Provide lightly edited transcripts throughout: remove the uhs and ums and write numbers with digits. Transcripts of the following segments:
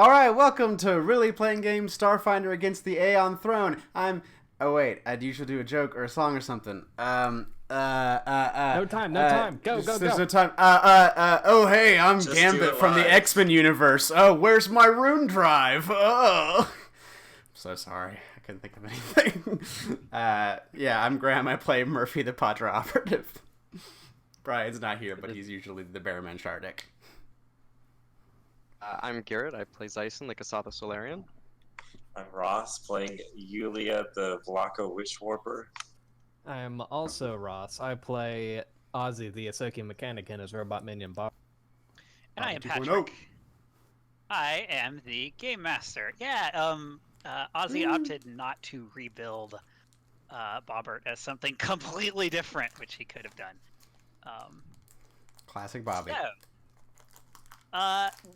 All right, welcome to Really Playing Games Starfinder against the Aeon throne. I'm. Oh wait, I'd usually do a joke or a song or something. No time, no time. Go, go, There's no go. time. Oh hey, I'm Just do Gambit it from the live. X-Men universe. Oh, where's my Rune Drive? Oh. So sorry, I couldn't think of anything. Yeah, I'm Graham. I play Murphy the Padra operative. Brian's not here, but he's usually the Bearman Shardik. I'm Garrett. I play Zyson, the Kasatha Solarian. I'm Ross, playing Yulia, the Vlaco Witch Warper. I am also Ross. I play Ozzy, the Ahsoka mechanic, and his robot minion Bob. And I am 2.0. Patrick. I am the game master. Yeah, Ozzy opted not to rebuild Bobbert as something completely different, which he could have done. Classic Bobby.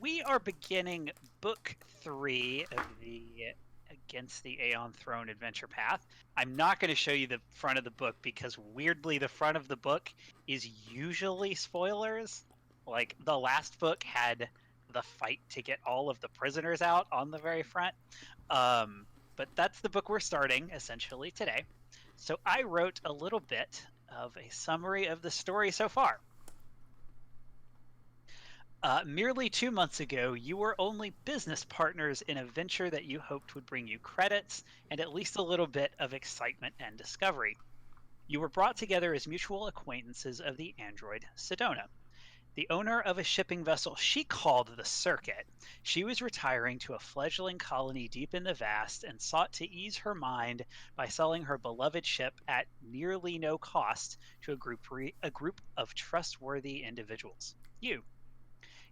We are beginning book 3 of the Against the Aeon Throne adventure path. I'm not going to show you the front of the book because weirdly the front of the book is usually spoilers. Like the last book had the fight to get all of the prisoners out on the very front. But that's the book we're starting essentially today. So I wrote a little bit of a summary of the story so far. Merely 2 months ago, you were only business partners in a venture that you hoped would bring you credits and at least a little bit of excitement and discovery. You were brought together as mutual acquaintances of the android Sedona. The owner of a shipping vessel she called the Circuit, she was retiring to a fledgling colony deep in the vast and sought to ease her mind by selling her beloved ship at nearly no cost to a group of trustworthy individuals.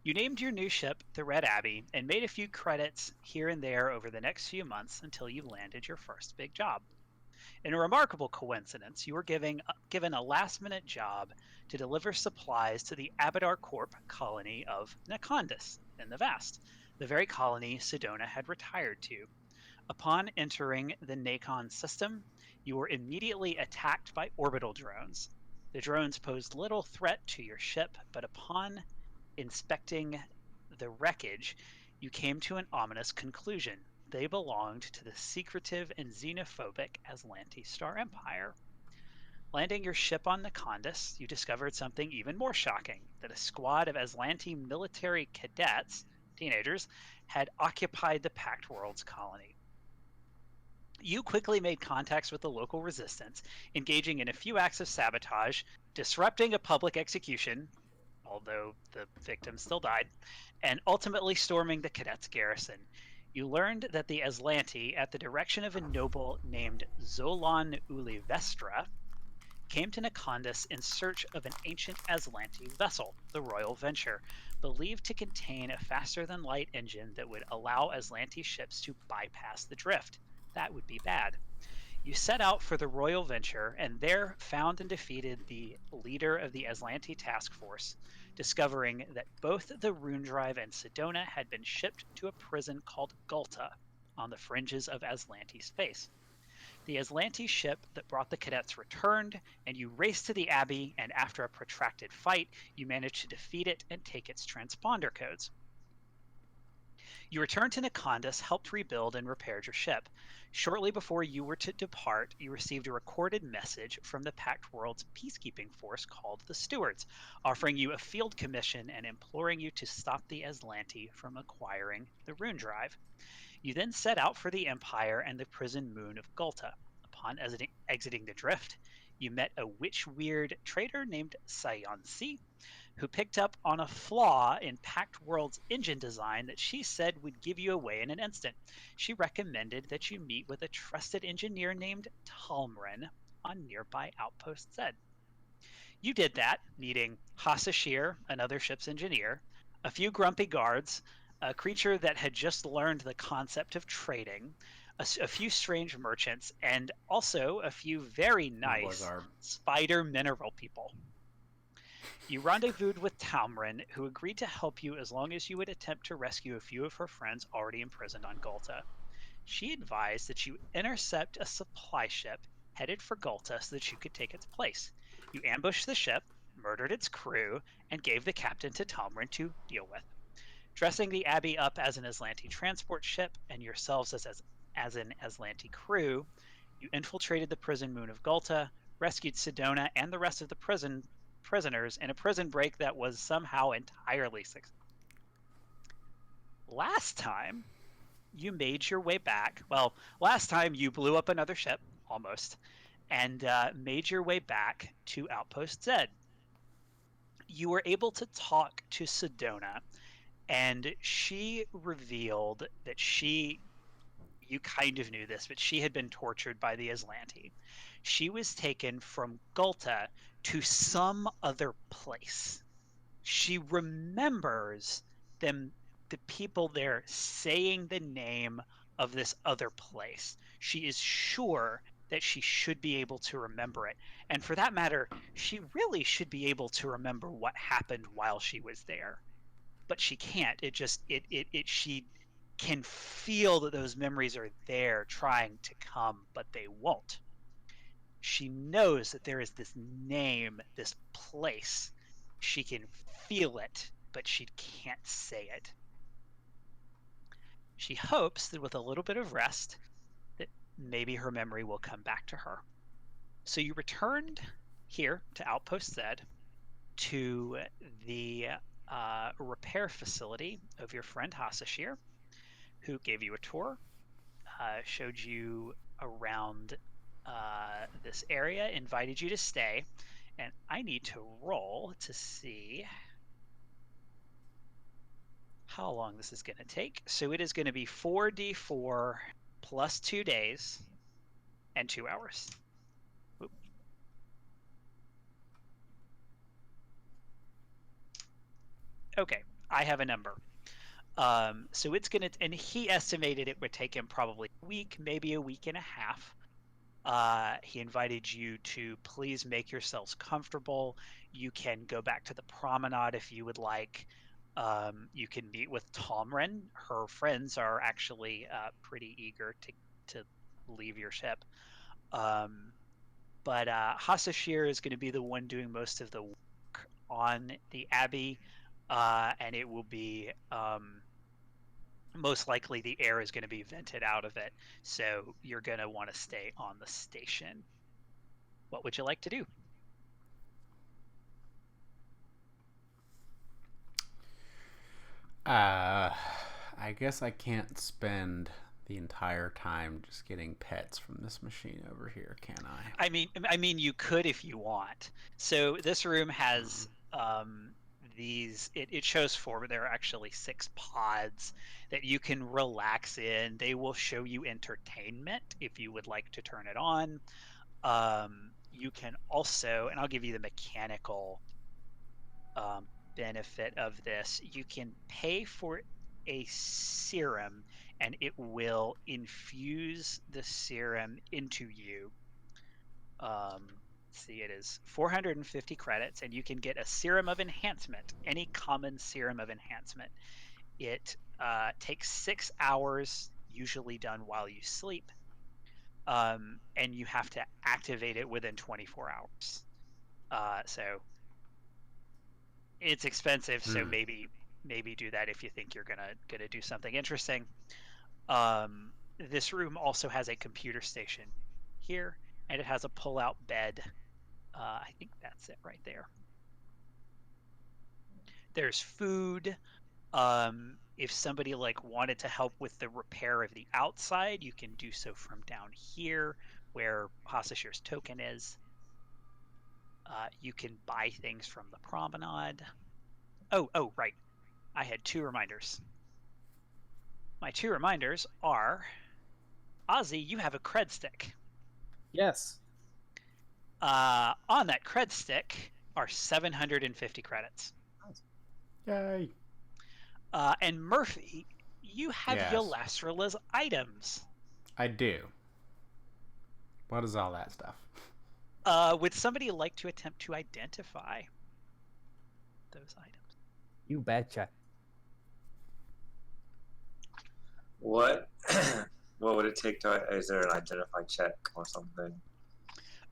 You named your new ship the Red Abbey and made a few credits here and there over the next few months until you landed your first big job. In a remarkable coincidence, you were given a last-minute job to deliver supplies to the Abadar Corp colony of Nakondis in the Vast, the very colony Sedona had retired to. Upon entering the Nacon system, you were immediately attacked by orbital drones. The drones posed little threat to your ship, but upon inspecting the wreckage, you came to an ominous conclusion. They belonged to the secretive and xenophobic Aslanti Star Empire. Landing your ship on Nakondis, you discovered something even more shocking, that a squad of Aslanti military cadets, teenagers, had occupied the Pact Worlds colony. You quickly made contacts with the local resistance, engaging in a few acts of sabotage, disrupting a public execution, although the victim still died, and ultimately storming the cadets' garrison. You learned that the Aslanti, at the direction of a noble named Zolan Ulivestra, came to Nakondis in search of an ancient Aslanti vessel, the Royal Venture, believed to contain a faster-than-light engine that would allow Aslanti ships to bypass the drift. That would be bad. You set out for the Royal Venture and there found and defeated the leader of the Aslanti task force, discovering that both the Rune Drive and Sedona had been shipped to a prison called Gulta on the fringes of Aslanti space. The Aslanti ship that brought the cadets returned, and you raced to the Abbey, and after a protracted fight, you managed to defeat it and take its transponder codes. You returned to Nakondis, helped rebuild, and repaired your ship. Shortly before you were to depart, you received a recorded message from the Pact World's peacekeeping force called the Stewards, offering you a field commission and imploring you to stop the Aslanti from acquiring the Rune Drive. You then set out for the Empire and the prison moon of Gulta. Upon exiting the drift, you met a witch-weird trader named Sayansi, who picked up on a flaw in Pact World's engine design that she said would give you away in an instant. She recommended that you meet with a trusted engineer named Talmrin on nearby Outpost Z. You did that, meeting Hasashir, another ship's engineer, a few grumpy guards, a creature that had just learned the concept of trading, a few strange merchants, and also a few very nice spider mineral people. You rendezvoused with Talmrin, who agreed to help you as long as you would attempt to rescue a few of her friends already imprisoned on Gulta. She advised that you intercept a supply ship headed for Gulta so that you could take its place. You ambushed the ship, murdered its crew, and gave the captain to Talmrin to deal with. Dressing the Abbey up as an Aslanti transport ship and yourselves as an Aslanti crew, you infiltrated the prison moon of Gulta, rescued Sedona and the rest of the prisoners in a prison break that was somehow entirely successful. Last time, you made your way back. Well, last time you blew up another ship, almost, and made your way back to Outpost Z. You were able to talk to Sedona, and she revealed that you kind of knew this, but she had been tortured by the Aslanti. She was taken from Gulta to some other place. She remembers the people there saying the name of this other place. She is sure that she should be able to remember it. And for that matter, she really should be able to remember what happened while she was there. But she can't. She can feel that those memories are there trying to come, but they won't. She knows that there is this name, this place. She can feel it, but she can't say it. She hopes that with a little bit of rest, that maybe her memory will come back to her. So you returned here to Outpost Z, to the repair facility of your friend Hasashir, who gave you a tour, showed you around this area, invited you to stay, and I need to roll to see how long this is going to take. So it is going to be 4d4 plus 2 days and 2 hours. Oop. Okay, I have a number. So it's going to, and he estimated it would take him probably a week, maybe a week and a half. He invited you to please make yourselves comfortable. You can go back to the promenade if you would like. You can meet with Tomrin. Her friends are actually pretty eager to leave your ship. But Hasashir is going to be the one doing most of the work on the Abbey, and it will be most likely the air is going to be vented out of it, so you're going to want to stay on the station. What would you like to do? I guess I can't spend the entire time just getting pets from this machine over here, can I? I mean, you could if you want. So this room has these. It shows 4, but there are actually 6 pods that you can relax in. They will show you entertainment if you would like to turn it on. You can also, and I'll give you the mechanical benefit of this. You can pay for a serum, and it will infuse the serum into you. See, it is 450 credits, and you can get a serum of enhancement, any common serum of enhancement. It takes 6 hours, usually done while you sleep, and you have to activate it within 24 hours. So it's expensive, so maybe do that if you think you're gonna do something interesting. This room also has a computer station here, and it has a pull-out bed. I think that's it right there. There's food. If somebody wanted to help with the repair of the outside, you can do so from down here where Hasashir's token is. You can buy things from the promenade. Oh, right. I had 2 reminders. My 2 reminders are, Ozzy, you have a cred stick. Yes. On that cred stick are 750 credits. Yay! And Murphy, you have Yes. Yolastrala's items. I do. What is all that stuff? Would somebody like to attempt to identify those items? You betcha. What? What would it take to? Is there an identify check or something?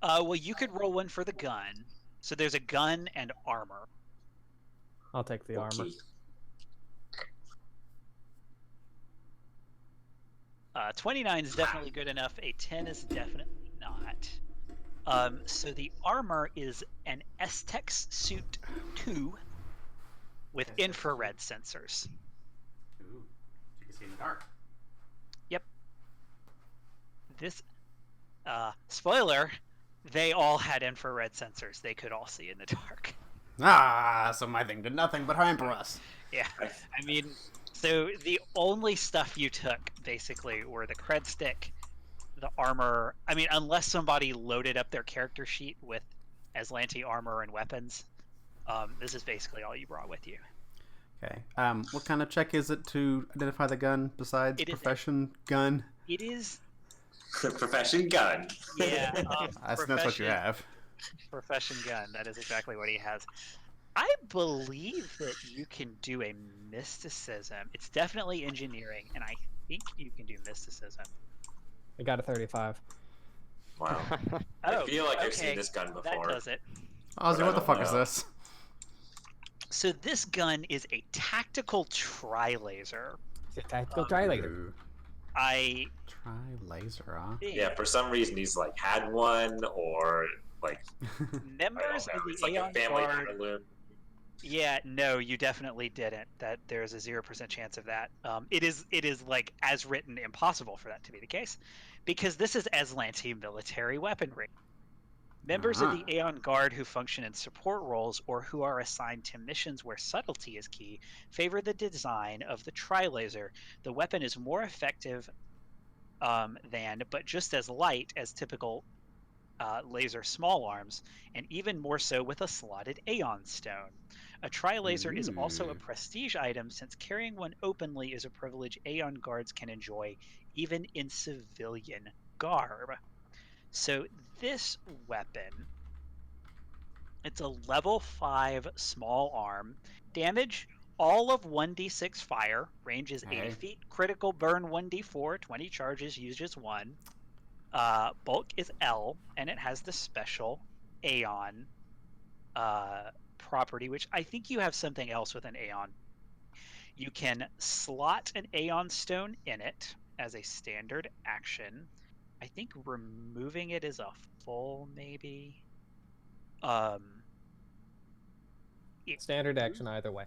Well, you could roll one for the gun. So there's a gun and armor. I'll take the armor. Okay. 29 is definitely good enough. A 10 is definitely not. So the armor is an S-Tex Suit 2 with S-Tex infrared sensors. Ooh, you can see in the dark. Yep. This, spoiler, they all had infrared sensors. They could all see in the dark. Ah, so my thing did nothing but hamper us. Yeah, I mean, so the only stuff you took, basically, were the cred stick, the armor. I mean, unless somebody loaded up their character sheet with Aslanti armor and weapons, this is basically all you brought with you. Okay. What kind of check is it to identify the gun besides profession gun? It is... Profession gun. Yeah. That's what you have. Profession gun. That is exactly what he has. I believe that you can do a mysticism. It's definitely engineering, and I think you can do mysticism. I got a 35. Wow. I feel like I've seen this gun before. That does it. Ozzy, what the fuck is this? So this gun is a tactical tri-laser. It's a tactical tri-laser. Tri-laser, huh? Yeah, for some reason he's like had one, or like members of the it's like Aeon a family Guard. heirloom. Yeah, no, you definitely didn't. That there's a 0% chance of that. It is like as written impossible for that to be the case, because this is Aslanti military weaponry. Members of the Aeon Guard who function in support roles or who are assigned to missions where subtlety is key favor the design of the tri-laser. The weapon is more effective than, but just as light as typical laser small arms, and even more so with a slotted Aeon stone. A tri-laser is also a prestige item, since carrying one openly is a privilege Aeon guards can enjoy even in civilian garb. So this weapon, it's a level 5 small arm. Damage, all of 1d6 fire, range is 80 feet, critical burn 1d4, 20 charges, uses 1. Bulk is L, and it has the special Aeon property, which I think you have something else with an Aeon. You can slot an Aeon stone in it as a standard action. I think removing it is a full, maybe. Standard action either way.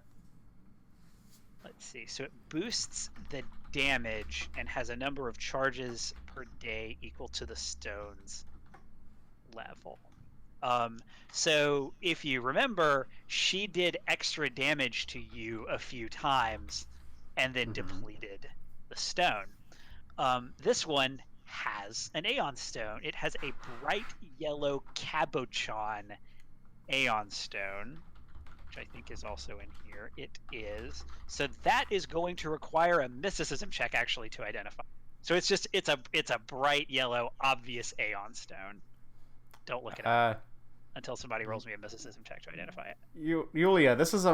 Let's see. So it boosts the damage and has a number of charges per day equal to the stone's level. So if you remember, she did extra damage to you a few times and then depleted the stone. This one has an Aeon stone. It has a bright yellow cabochon Aeon stone, which I think is also in here. It is. So that is going to require a mysticism check actually to identify. So it's a bright yellow obvious Aeon stone. Don't look it up until somebody rolls me a mysticism check to identify it. Yulia, this is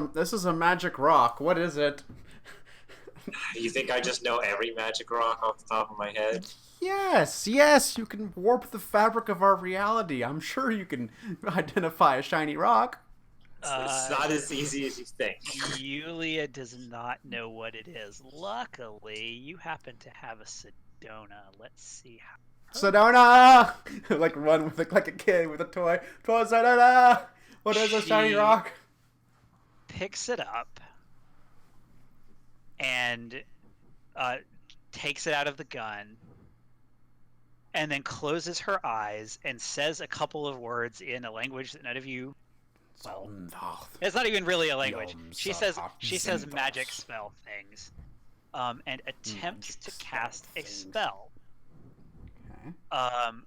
a magic rock. What is it? You think I just know every magic rock off the top of my head? Yes, you can warp the fabric of our reality. I'm sure you can identify a shiny rock. It's not as easy as you think. Yulia does not know what it is. Luckily, you happen to have a Sedona. Let's see how. Sedona! Like run with like a kid with a toy. Toy Sedona! What is a shiny rock? Picks it up and takes it out of the gun, and then closes her eyes and says a couple of words in a language that none of you. Well, it's not even really a language. She says magic spell things, and attempts to cast a spell.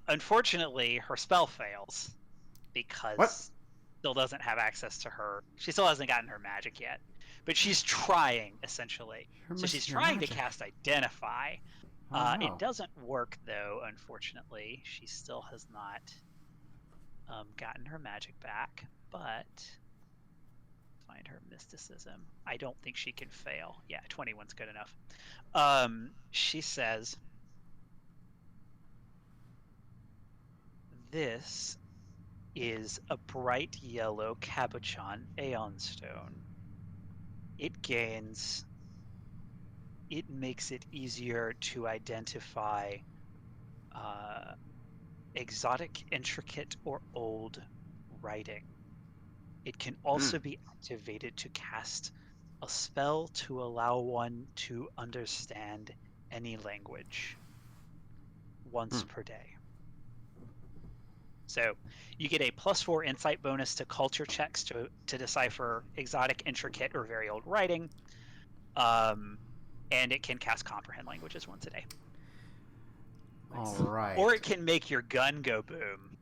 Unfortunately, her spell fails because still doesn't have access to her. She still hasn't gotten her magic yet, but she's trying essentially. So she's trying to cast Identify. It doesn't work though. Unfortunately, she still has not gotten her magic back. But find her mysticism. I don't think she can fail. Yeah, 21's good enough. She says, "This is a bright yellow cabochon Aeon stone. It gains it makes it easier to identify exotic, intricate, or old writing. It can also be activated to cast a spell to allow one to understand any language once per day. So you get a +4 insight bonus to culture checks to decipher exotic, intricate, or very old writing. And it can cast comprehend languages once a day. All right. Or it can make your gun go boom.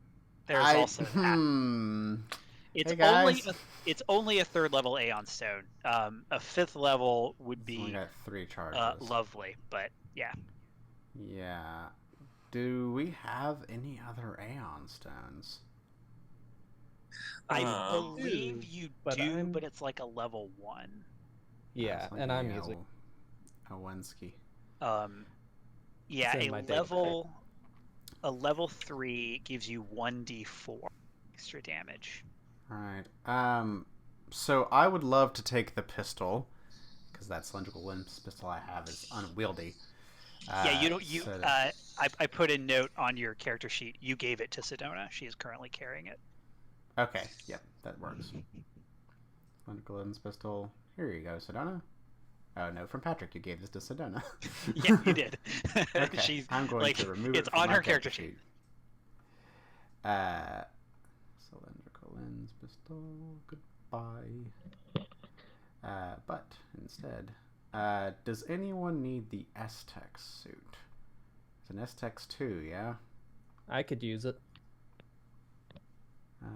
There's also that. It's Hey, guys. it's only a 3rd level Aeon stone. A 5th level would Only be got 3 charges. lovely, but yeah. Yeah. Do we have any other Aeon stones? I believe you but do, but it's like a level 1. Yeah, That's like and I'm using. a Wensky. Yeah, It's in my database. a level 3 gives you 1d4 extra damage. All right. So I would love to take the pistol because that cylindrical lens pistol I have is unwieldy. Yeah, you don't. I put a note on your character sheet. You gave it to Sedona. She is currently carrying it. Okay. Yep, that works. Cylindrical lens pistol. Here you go, Sedona. Oh no, from Patrick, you gave this to Sedona. Yeah, you did. Okay, I'm going to remove it's it from on my her character sheet. Cylindrical lens pistol. Goodbye. But instead, does anyone need the S-Tex suit? It's an S-Tex 2, yeah? I could use it. I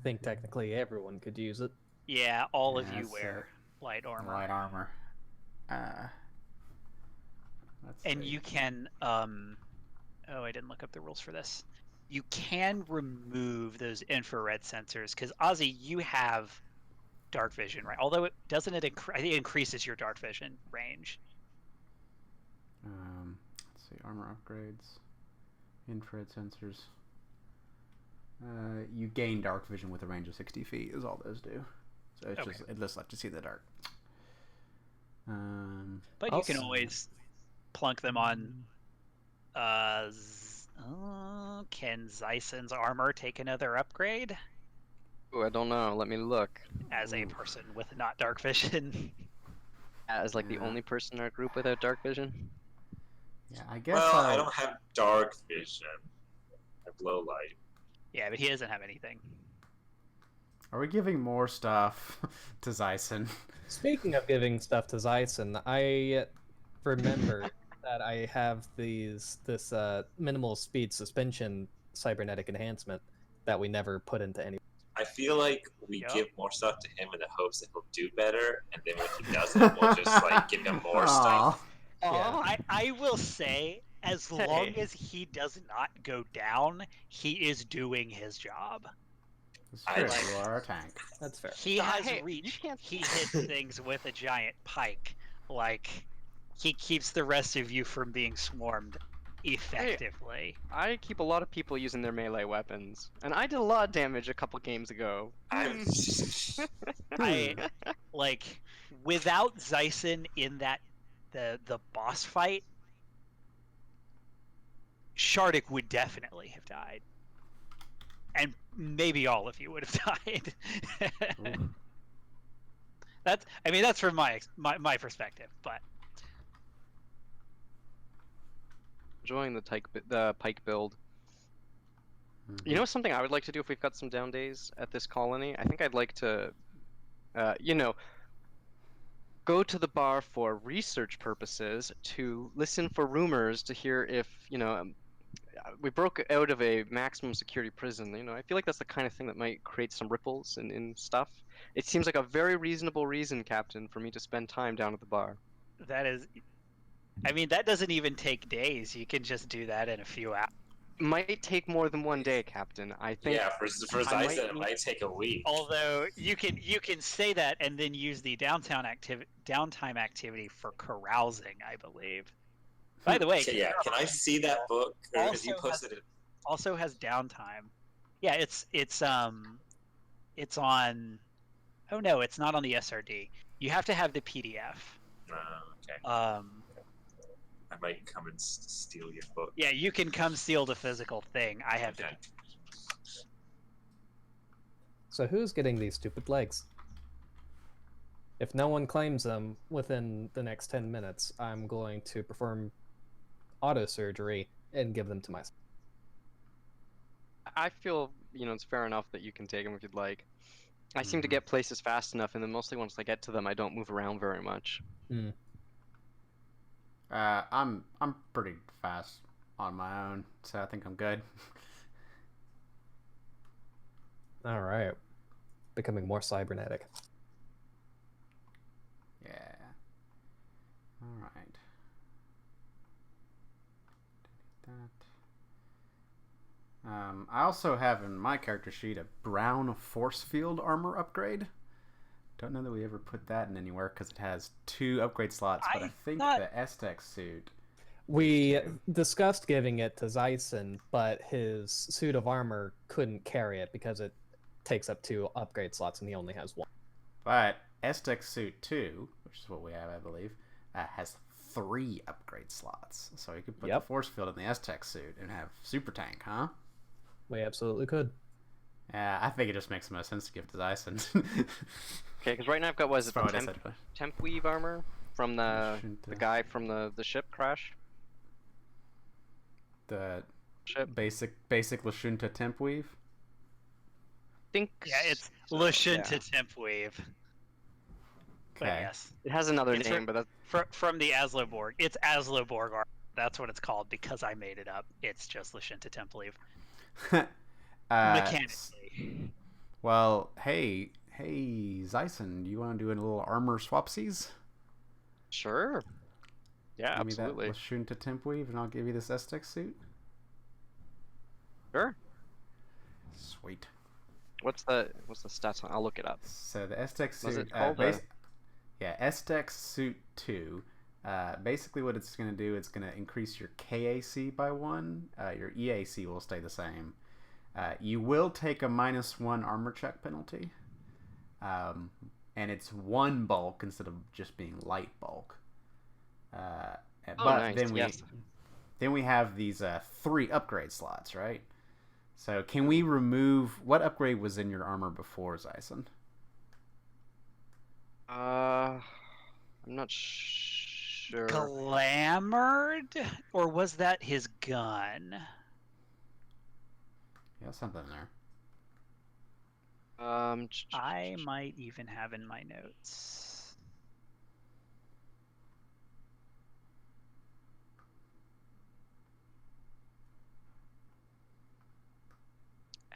think technically everyone could use it. Yeah, all of you that's, wear light armor. Light armor. And you can oh, I didn't look up the rules for this. You can remove those infrared sensors because Ozzy, you have dark vision, right? Although it doesn't it increases your dark vision range. Let's see, armor upgrades, infrared sensors. You gain dark vision with a range of 60 feet is all those do. So it's just it lets you see the dark. But you can always plunk them on. Can Zyson's armor take another upgrade? Ooh, I don't know. Let me look. As a person with not dark vision. As like the only person in our group without dark vision. Yeah, I guess. Well, I don't have dark vision. I have low light. Yeah, but he doesn't have anything. Oh. Are we giving more stuff to Zyson? Speaking of giving stuff to Zyson, I remember that I have this minimal speed suspension cybernetic enhancement that we never put into any. I feel like we give more stuff to him in the hopes that he'll do better, and then when he doesn't, we'll just like give him more stuff. Yeah. I will say, as long as he does not go down, he is doing his job. You are a tank. That's fair. He has reach. He hits things with a giant pike. Like, he keeps the rest of you from being swarmed effectively. I keep a lot of people using their melee weapons, and I did a lot of damage a couple games ago. I like without Zyson in that the boss fight, Shardik would definitely have died. And maybe all of you would have died. That's from my perspective, but Enjoying the pike build. You know something I would like to do if we've got some down days at this colony? I think I'd like to, go to the bar for research purposes to listen for rumors to hear if, we broke out of a maximum security prison. I feel like that's the kind of thing that might create some ripples in stuff. It seems like a very reasonable reason, Captain, for me to spend time down at the bar. that doesn't even take days. You can just do that in a few hours. Might take more than one day, Captain. I think. Yeah, for Zyson, it might take a week. Although you can say that and then use the downtime activity for carousing, I believe. By the way, yeah, can I see that book? Or have you posted it? Also has downtime. Yeah, it's on. Oh no, it's not on the SRD. You have to have the PDF. Okay. I might come and steal your book. Yeah, you can come steal the physical thing. I have to. Okay. So who's getting these stupid legs? If no one claims them within the next 10 minutes, I'm going to perform auto surgery and give them to myself. I feel, it's fair enough that you can take them if you'd like. I seem to get places fast enough, and then mostly once I get to them, I don't move around very much. I'm pretty fast on my own, so I think I'm good. All right, becoming more cybernetic. Yeah. All right. I also have in my character sheet a brown force field armor upgrade. Don't know that we ever put that in anywhere because it has 2 upgrade slots, but I think the Aztec suit. We discussed giving it to Zyson, but his suit of armor couldn't carry it because it takes up 2 upgrade slots and he only has 1. But Aztec suit 2, which is what we have, I believe, has 3 upgrade slots. So you could put the force field in the Aztec suit and have super tank, huh? We absolutely could. Yeah, I think it just makes the most sense to give to Zyson. Okay, because right now I've got, temp weave armor from the guy from the ship crash. The basic Lashunta temp weave? Think. Yeah, it's Lashunta temp weave. But yes. It has another name, but that's... From the Asloborg. It's Asloborg armor. That's what it's called because I made it up. It's just Lashunta temp weave. Mechanically. Well, hey, Zyson, do you want to do a little armor swapsies? Sure. Yeah, give absolutely. Give me that Lashunta temp weave, and I'll give you this Aztec suit. Sure. Sweet. What's the stats on? I'll look it up. So the Aztec suit. What's it called? Aztec suit 2. Basically, what it's going to do, it's going to increase your KAC by 1. Your EAC will stay the same. You will take a -1 armor check penalty. And it's 1 bulk instead of just being light bulk. But nice. then we have these 3 upgrade slots, right? So can we remove... What upgrade was in your armor before, Zyson? I'm not sure. Glamored? Or was that his gun? Yeah, something there. I might even have in my notes.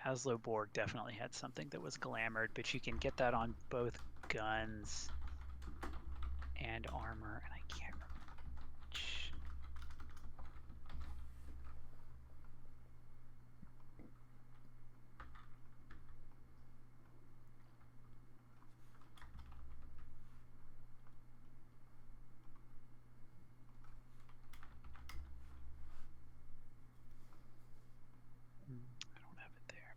Asloborg definitely had something that was glamored, but you can get that on both guns and armor, and I can't remember which. I don't have it there.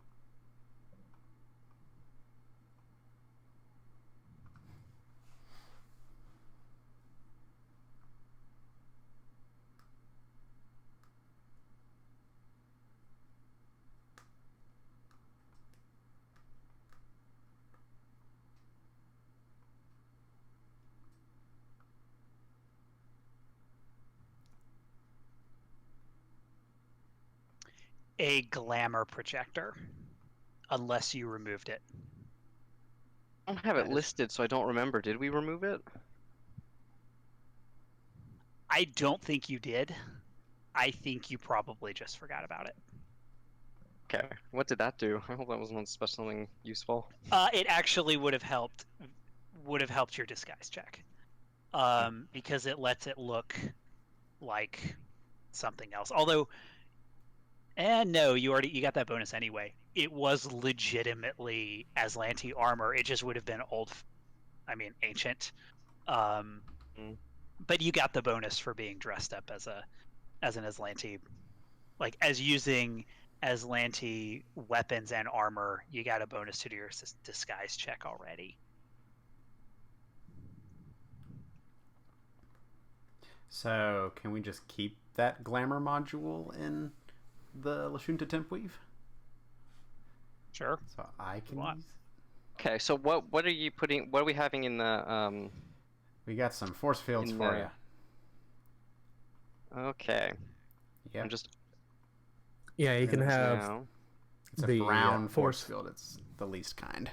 A glamour projector, unless you removed it. I don't have it listed, so I don't remember. Did we remove it? I don't think you did. I think you probably just forgot about it. Okay. What did that do? I hope that wasn't something useful. It actually would have helped your disguise check. Because it lets it look like something else. Although, no, you got that bonus anyway. It was legitimately Aslanti armor. It just would have been ancient. But you got the bonus for being dressed up as an Aslanti, like as using Aslanti weapons and armor. You got a bonus to do your disguise check already. So, can we just keep that glamour module in the Lashunta Tempweave? Sure. So I can use... Okay, so what are you putting? What are we having in the We got some force fields for you. Okay. Yep. I'm just. Yeah, you can have Now. It's a the brown force field. It's the least kind.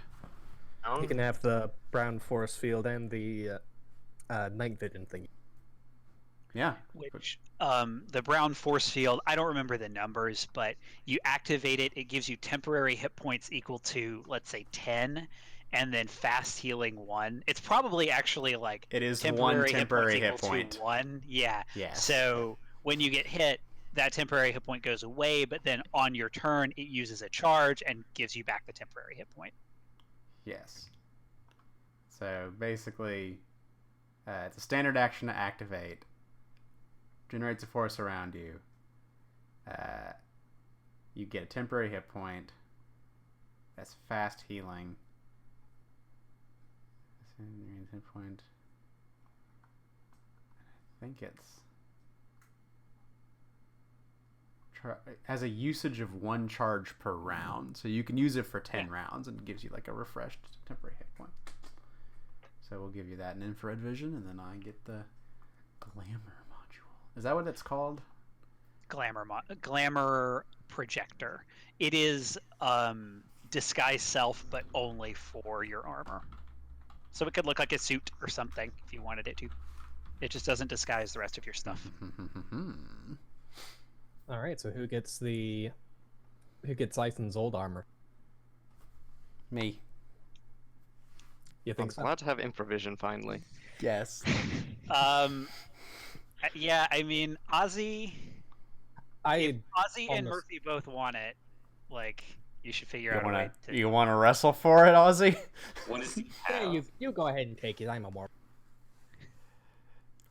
You can have the brown force field and the night vision thing. Yeah. Which the brown force field, I don't remember the numbers, but you activate it, it gives you temporary hit points equal to, let's say, 10, and then fast healing 1. It's probably actually like It is temporary one temporary hit equal point. to 1. Yeah. Yes. So when you get hit, that temporary hit point goes away, but then on your turn, it uses a charge and gives you back the temporary hit point. Yes. So basically, it's a standard action to activate. Generates a force around you. You get a temporary hit point. That's fast healing. Hit point. I think it's has a usage of 1 charge per round, so you can use it for 10 rounds, and it gives you like a refreshed temporary hit point. So we'll give you that in infrared vision, and then I get the glamour module. Is that what it's called? Glamour projector. It is disguise self, but only for your armor. So it could look like a suit or something if you wanted it to. It just doesn't disguise the rest of your stuff. All right, so who gets Ithon's old armor? Me. You think I'm so? glad to have infravision finally. Yes. Yeah, I mean, Ozzy and almost... Murphy both want it. Like, you should figure out a way to... You want to wrestle for it, Ozzy? What does he Yeah, have? you go ahead and take it. I'm a more.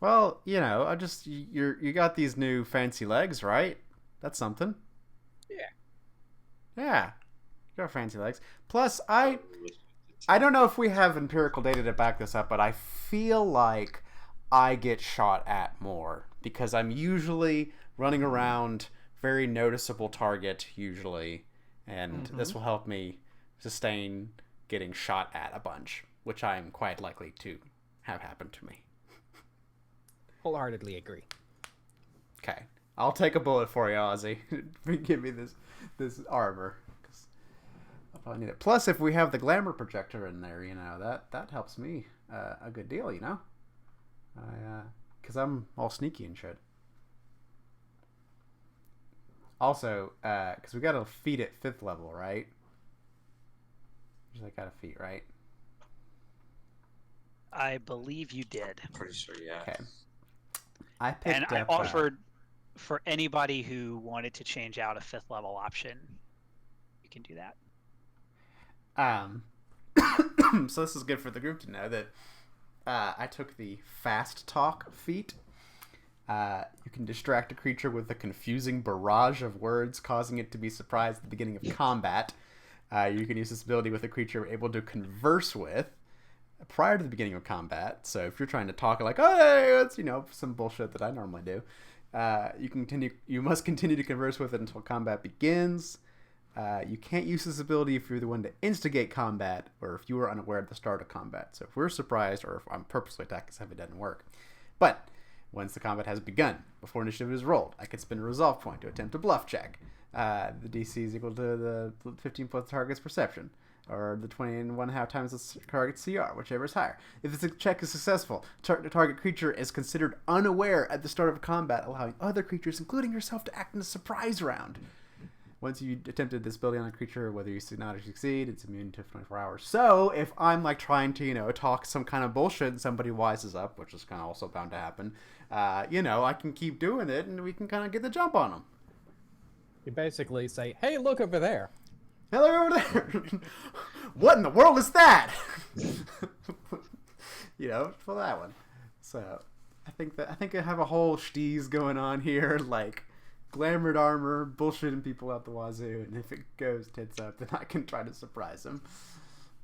Well, you know, you got these new fancy legs, right? That's something. Yeah. You got fancy legs. Plus, I don't know if we have empirical data to back this up, but I feel like I get shot at more because I'm usually running around very noticeable target usually, and this will help me sustain getting shot at a bunch, which I'm quite likely to have happen to me. Wholeheartedly agree. Okay, I'll take a bullet for you, Ozzy. Give me this armor. I'll probably need it. Plus, if we have the glamour projector in there, you know, that helps me a good deal, you know? Because I'm all sneaky and shit. Also, because we got to feat at 5th level, right? I got to feat, right? I believe you did. Pretty sure, yeah. Okay. I picked I up, offered for anybody who wanted to change out a 5th level option, you can do that. So this is good for the group to know that I took the fast talk feat. You can distract a creature with a confusing barrage of words, causing it to be surprised at the beginning of combat. You can use this ability with a creature able to converse with prior to the beginning of combat. So if you're trying to talk like, hey, it's, you know, some bullshit that I normally do, you must continue to converse with it until combat begins. You can't use this ability if you're the one to instigate combat or if you were unaware at the start of combat. So if we're surprised or if I'm purposely attacking something, it doesn't work. But once the combat has begun, before initiative is rolled, I can spend a resolve point to attempt a bluff check. The DC is equal to the 15 plus target's perception, or the 21.5 times the target's CR, whichever is higher. If this check is successful, the target creature is considered unaware at the start of combat, allowing other creatures, including yourself, to act in a surprise round. Once you attempted this ability on a creature, whether you succeed or succeed, it's immune to 24 hours. So, if I'm like trying to, you know, talk some kind of bullshit and somebody wises up, which is kind of also bound to happen, you know, I can keep doing it and we can kind of get the jump on them. You basically say, hey, look over there. Hey, look over there. What in the world is that? You know, for that one. So, I think I have a whole steez going on here, like glamored armor, bullshitting people out the wazoo, and if it goes tits up, then I can try to surprise them.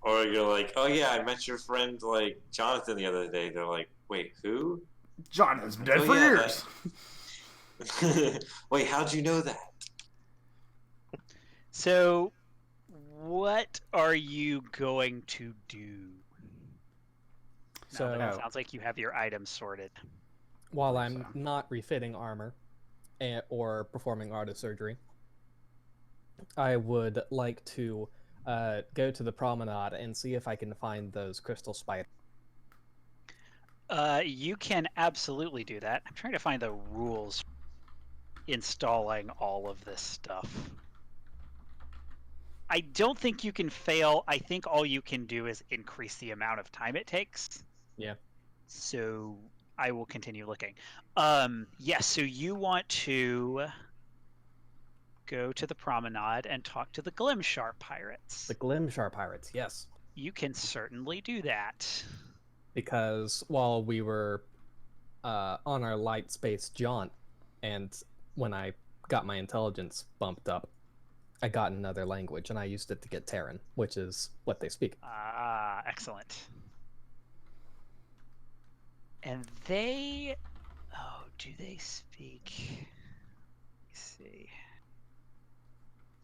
Or you're like, oh yeah, I met your friend like Jonathan the other day. They're like, wait, who? John has been dead Oh, for yeah, years. Wait, how'd you know that? So, what are you going to do? So Now that it sounds like you have your items sorted. while I'm not refitting armor or performing artist surgery, I would like to go to the promenade and see if I can find those crystal spiders. You can absolutely do that. I'm trying to find the rules installing all of this stuff. I don't think you can fail. I think all you can do is increase the amount of time it takes. Yeah. So I will continue looking. Yes, so you want to go to the promenade and talk to the Glimshar pirates. The Glimshar pirates, yes. You can certainly do that. Because while we were on our light space jaunt, and when I got my intelligence bumped up, I got another language, and I used it to get Terran, which is what they speak. Ah, excellent. And they... Oh, do they speak... Let's see.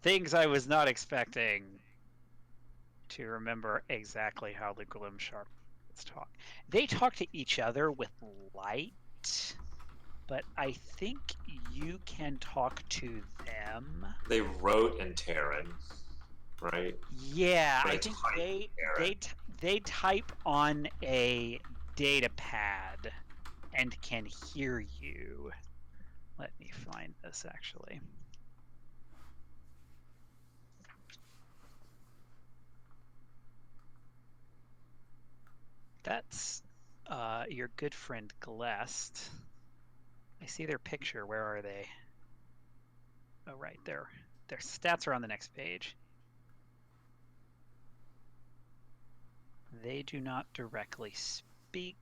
Things I was not expecting to remember exactly how the Glimshar talk. They talk to each other with light, but I think you can talk to them. They wrote in Terran, right? Yeah, But I it's think typed in Terran. they type on a data pad and can hear you. Let me find this actually. That's your good friend Glest. I see their picture. Where are they? Oh, right there. Their stats are on the next page. They do not directly speak.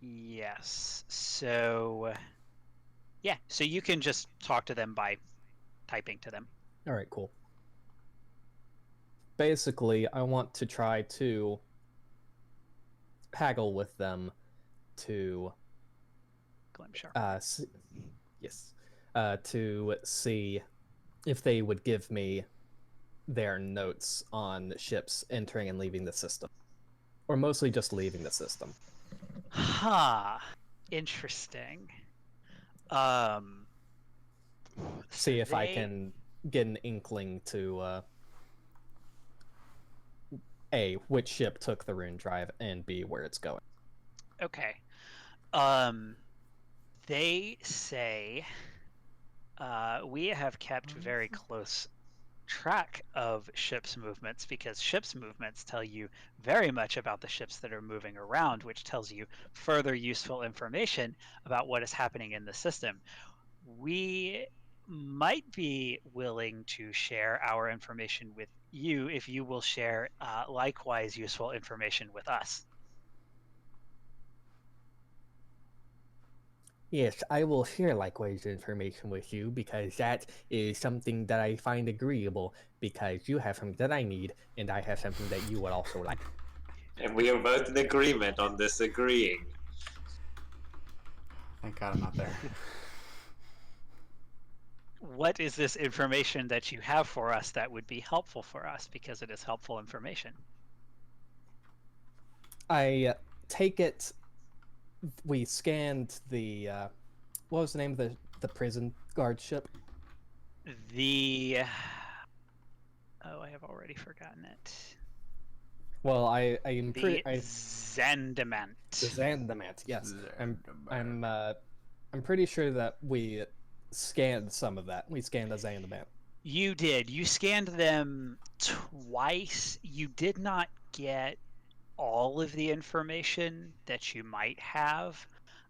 Yes. So, yeah. So you can just talk to them by typing to them. All right, cool. Basically, I want to try to haggle with them to Glimshar. to see if they would give me their notes on ships entering and leaving the system, or mostly just leaving the system. Interesting. See if I can get an inkling to A, which ship took the Rune Drive, and B, where it's going. Okay. They say we have kept very close track of ships' movements because ships' movements tell you very much about the ships that are moving around, which tells you further useful information about what is happening in the system. We might be willing to share our information with you if you will share likewise useful information with us. Yes, I will share likewise information with you because that is something that I find agreeable because you have something that I need and I have something that you would also like. And we are both in agreement on this agreeing. Thank God I'm not there. What is this information that you have for us that would be helpful for us because it is helpful information? I take it we scanned the what was the name of the prison guard ship? I have already forgotten it. Well, I'm pretty. Zandamant. The Zandamant, yes. I'm pretty sure that we scanned some of that. We scanned the Zandamant. You did. You scanned them twice. You did not get all of the information that you might have.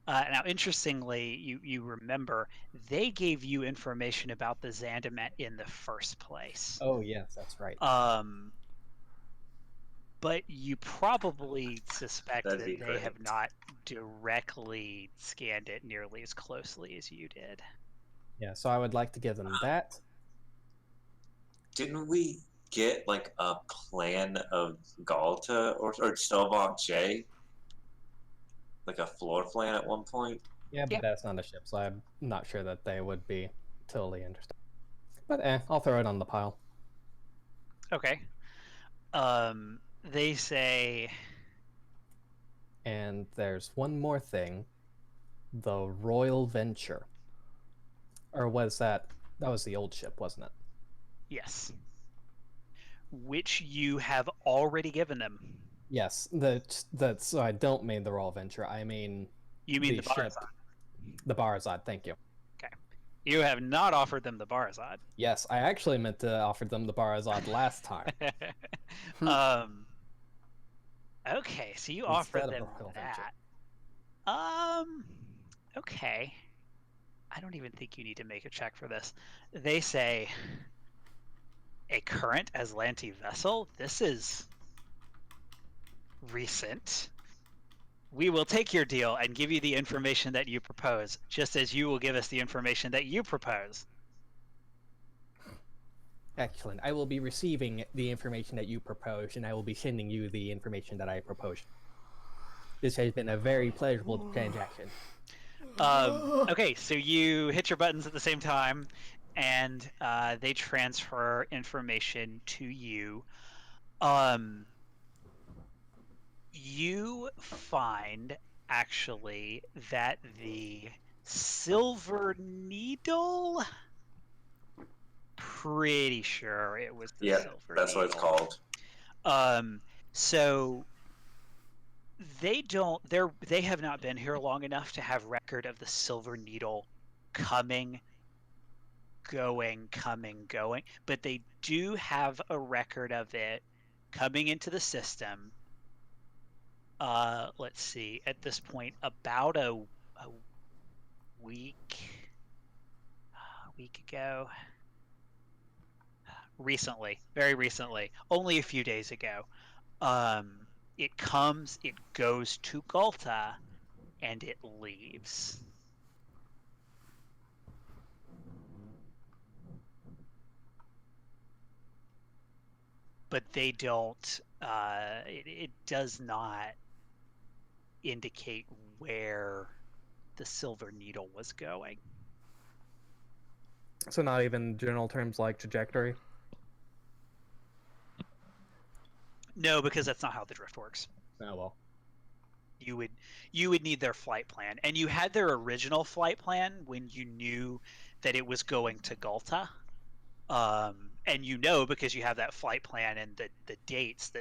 Now, interestingly, you remember they gave you information about the Zandamant in the first place. Oh yes, that's right. But you probably suspect That'd that be they great. have not directly scanned it nearly as closely as you did. Yeah, so I would like to give them that. Didn't we get like a plan of Galta or Stovok J? Like a floor plan at one point? Yeah, but Yeah. that's not a ship, so I'm not sure that they would be totally interested. But I'll throw it on the pile. Okay. They say, And there's one more thing. The Royal Venture. Or was that... That was the old ship, wasn't it? yes. Which you have already given them. Yes, so I don't mean the Royal Venture. I mean You mean the ship, Barazad. the Barazad. Thank you. Okay. You have not offered them the Barazad. Yes, I actually meant to offer them the Barazad last time. Okay, so you offered Instead of them the Royal Venture. that. Okay. I don't even think you need to make a check for this. They say a current Aslanti vessel? This is recent. We will take your deal and give you the information that you propose, just as you will give us the information that you propose. Excellent. I will be receiving the information that you propose, and I will be sending you the information that I propose. This has been a very pleasurable transaction. Okay, so you hit your buttons at the same time, and they transfer information to you. You find actually that the Silver Needle. Pretty sure it was the Silver That's Needle. what it's called. So they have not been here long enough to have record of the Silver Needle coming, going, but they do have a record of it coming into the system. Let's see, at this point, about a week ago. Recently, very recently, only a few days ago. It goes to Galta, and it leaves. But they don't, it does not indicate where the Silver Needle was going. So not even general terms like trajectory? No, because that's not how the drift works. Oh, well. You would need their flight plan, and you had their original flight plan when you knew that it was going to Galta, and you know because you have that flight plan and the dates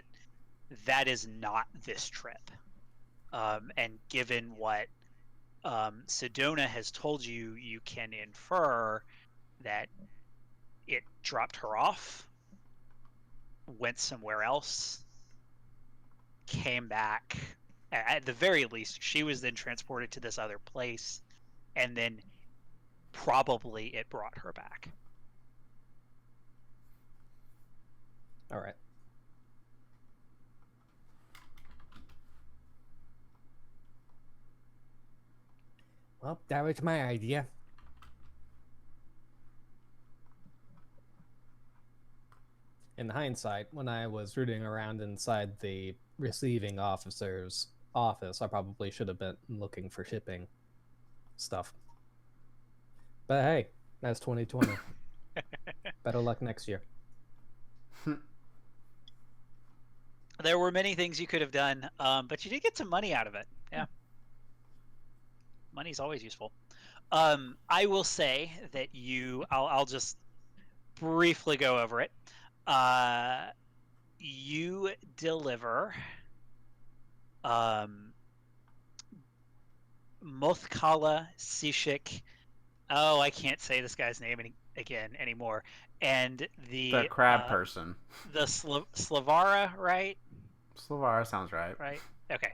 that is not this trip. And given what Sedona has told you, you can infer that it dropped her off, went somewhere else, came back. At the very least, she was then transported to this other place, and then probably it brought her back. All right. Well, that was my idea. In hindsight, when I was rooting around inside the receiving officer's office, I probably should have been looking for shipping stuff. But hey, that's 2020. Better luck next year. There were many things you could have done, but you did get some money out of it. Yeah. Money's always useful. I will say that I'll just briefly go over it. You deliver Mothkala Sishik. Oh, I can't say this guy's name anymore. And The crab person. The Slavara, right? Slavara sounds right. Right. Okay.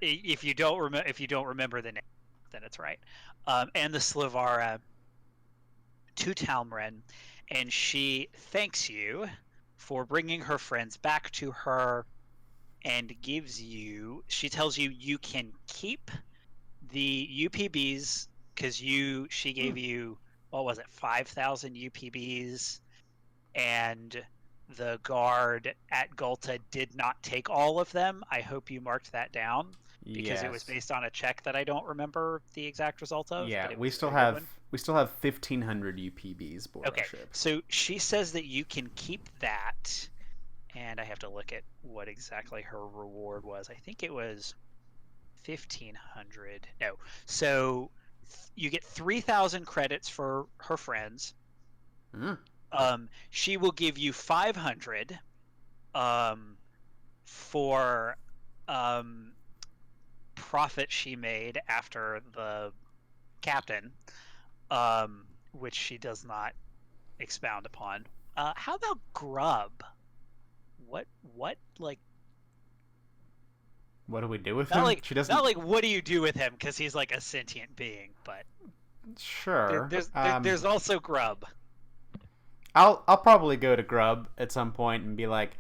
If you don't remember the name, then it's right. And the Slavara to Talmren, and she thanks you for bringing her friends back to her, and she tells you you can keep the UPBs because she gave you, what was it, 5,000 UPBs, and the guard at Gulta did not take all of them. I hope you marked that down because it was Yes. based on a check that I don't remember the exact result of. Yeah, But it we was a still very good have one. 1,500 UPBs aboard Okay, our ship. so she says that you can keep that, and I have to look at what exactly her reward was. I think it was 1,500. No, so you get 3,000 credits for her friends. Mm. She will give you 500 for profit she made after the captain, which she does not expound upon. How about grub? What like What do we do with not him? like She doesn't. not like what do you do with him because he's like a sentient being, but Sure. there's also grub. I'll probably go to Grub at some point and be like,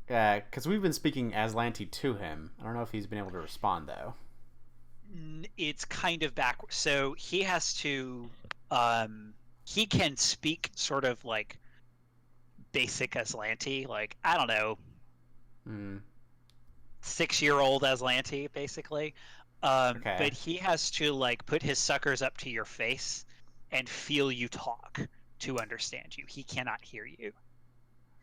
because we've been speaking Aslanti to him. I don't know if he's been able to respond though. It's kind of backwards. So he has to, he can speak sort of like basic Aslanti, like I don't know, 6-year-old Aslanti, basically. Okay. But he has to like put his suckers up to your face and feel you talk to understand you. He cannot hear you.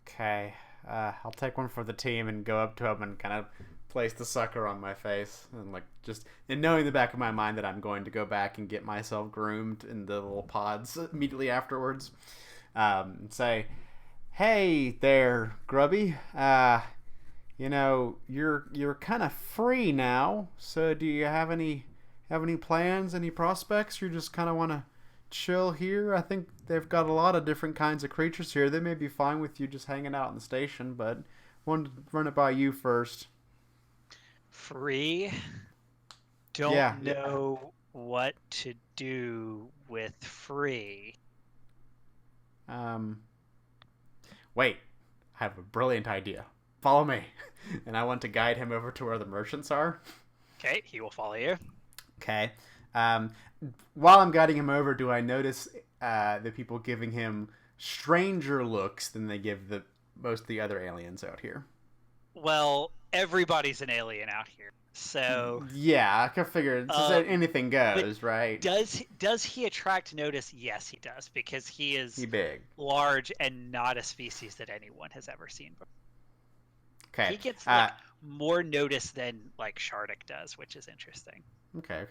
Okay. I'll take one for the team and go up to him and kind of place the sucker on my face and like just and knowing in the back of my mind that I'm going to go back and get myself groomed in the little pods immediately afterwards. And say, "Hey there, Grubby. You're kind of free now. So do you have any plans, any prospects? You just kind of want to chill here? I think they've got a lot of different kinds of creatures here. They may be fine with you just hanging out in the station, but wanted to run it by you first." Free? Don't know what to do with free. Wait. I have a brilliant idea. Follow me. And I want to guide him over to where the merchants are. Okay, he will follow you. Okay. While I'm guiding him over, do I notice the people giving him stranger looks than they give most of the other aliens out here? Well, everybody's an alien out here, so yeah, I can figure anything goes, right? Does he attract notice? Yes, he does, because he's big, large, and not a species that anyone has ever seen before. Okay, he gets like more notice than like Shardik does, which is interesting. Okay.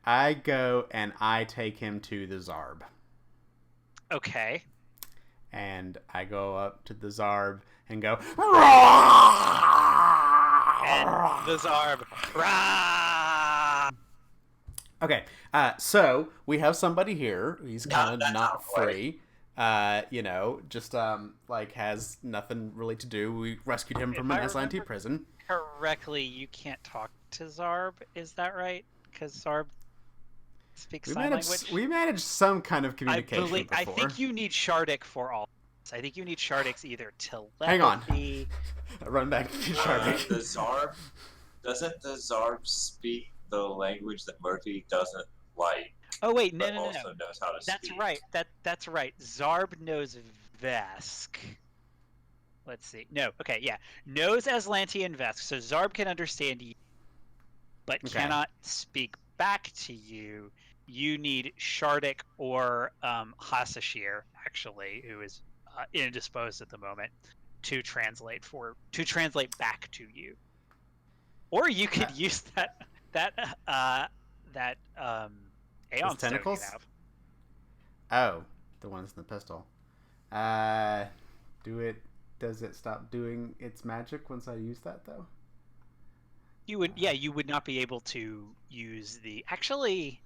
I go and I take him to the Zarb. Okay. And I go up to the Zarb and go. And the Zarb. Rah! Okay, so we have somebody here. He's kind of not free. Just like has nothing really to do. We rescued him from an Aslanti prison. Correctly, you can't talk to Zarb. Is that right? Because Zarb speaks sign language. We managed some kind of communication before. I think you need Shardik for all. I think you need Shardik's either telepathy. Hang on. Run back to Shardik. The Zarb doesn't the Zarb speak the language that Murphy doesn't like? Oh wait, no. Also knows how to that's speak. right. That's right. Zarb knows Vesk. Let's see. No. Okay. Yeah. Knows Aslanti and Vesk, so Zarb can understand you, but cannot speak back to you. You need Shardik or Hasashir, actually, who is indisposed at the moment, to translate back to you. Or you could use that Aeon tentacles. You have. Oh, the ones in the pistol. Does it stop doing its magic once I use that though? You would not be able to use the actually.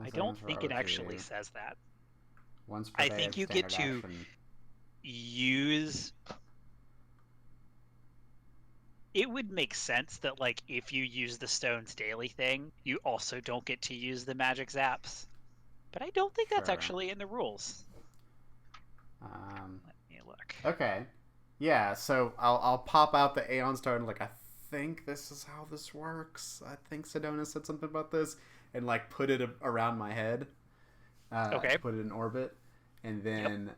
I don't think it actually says that. I think you get to use. It would make sense that, like, if you use the stones daily thing, you also don't get to use the magic zaps. But I don't think that's actually in the rules. Let me look. Okay. Yeah, so I'll pop out the Aeon Stone, like, I think this is how this works. I think Sedona said something about this. And, like, put it around my head. Okay. Put it in orbit. and then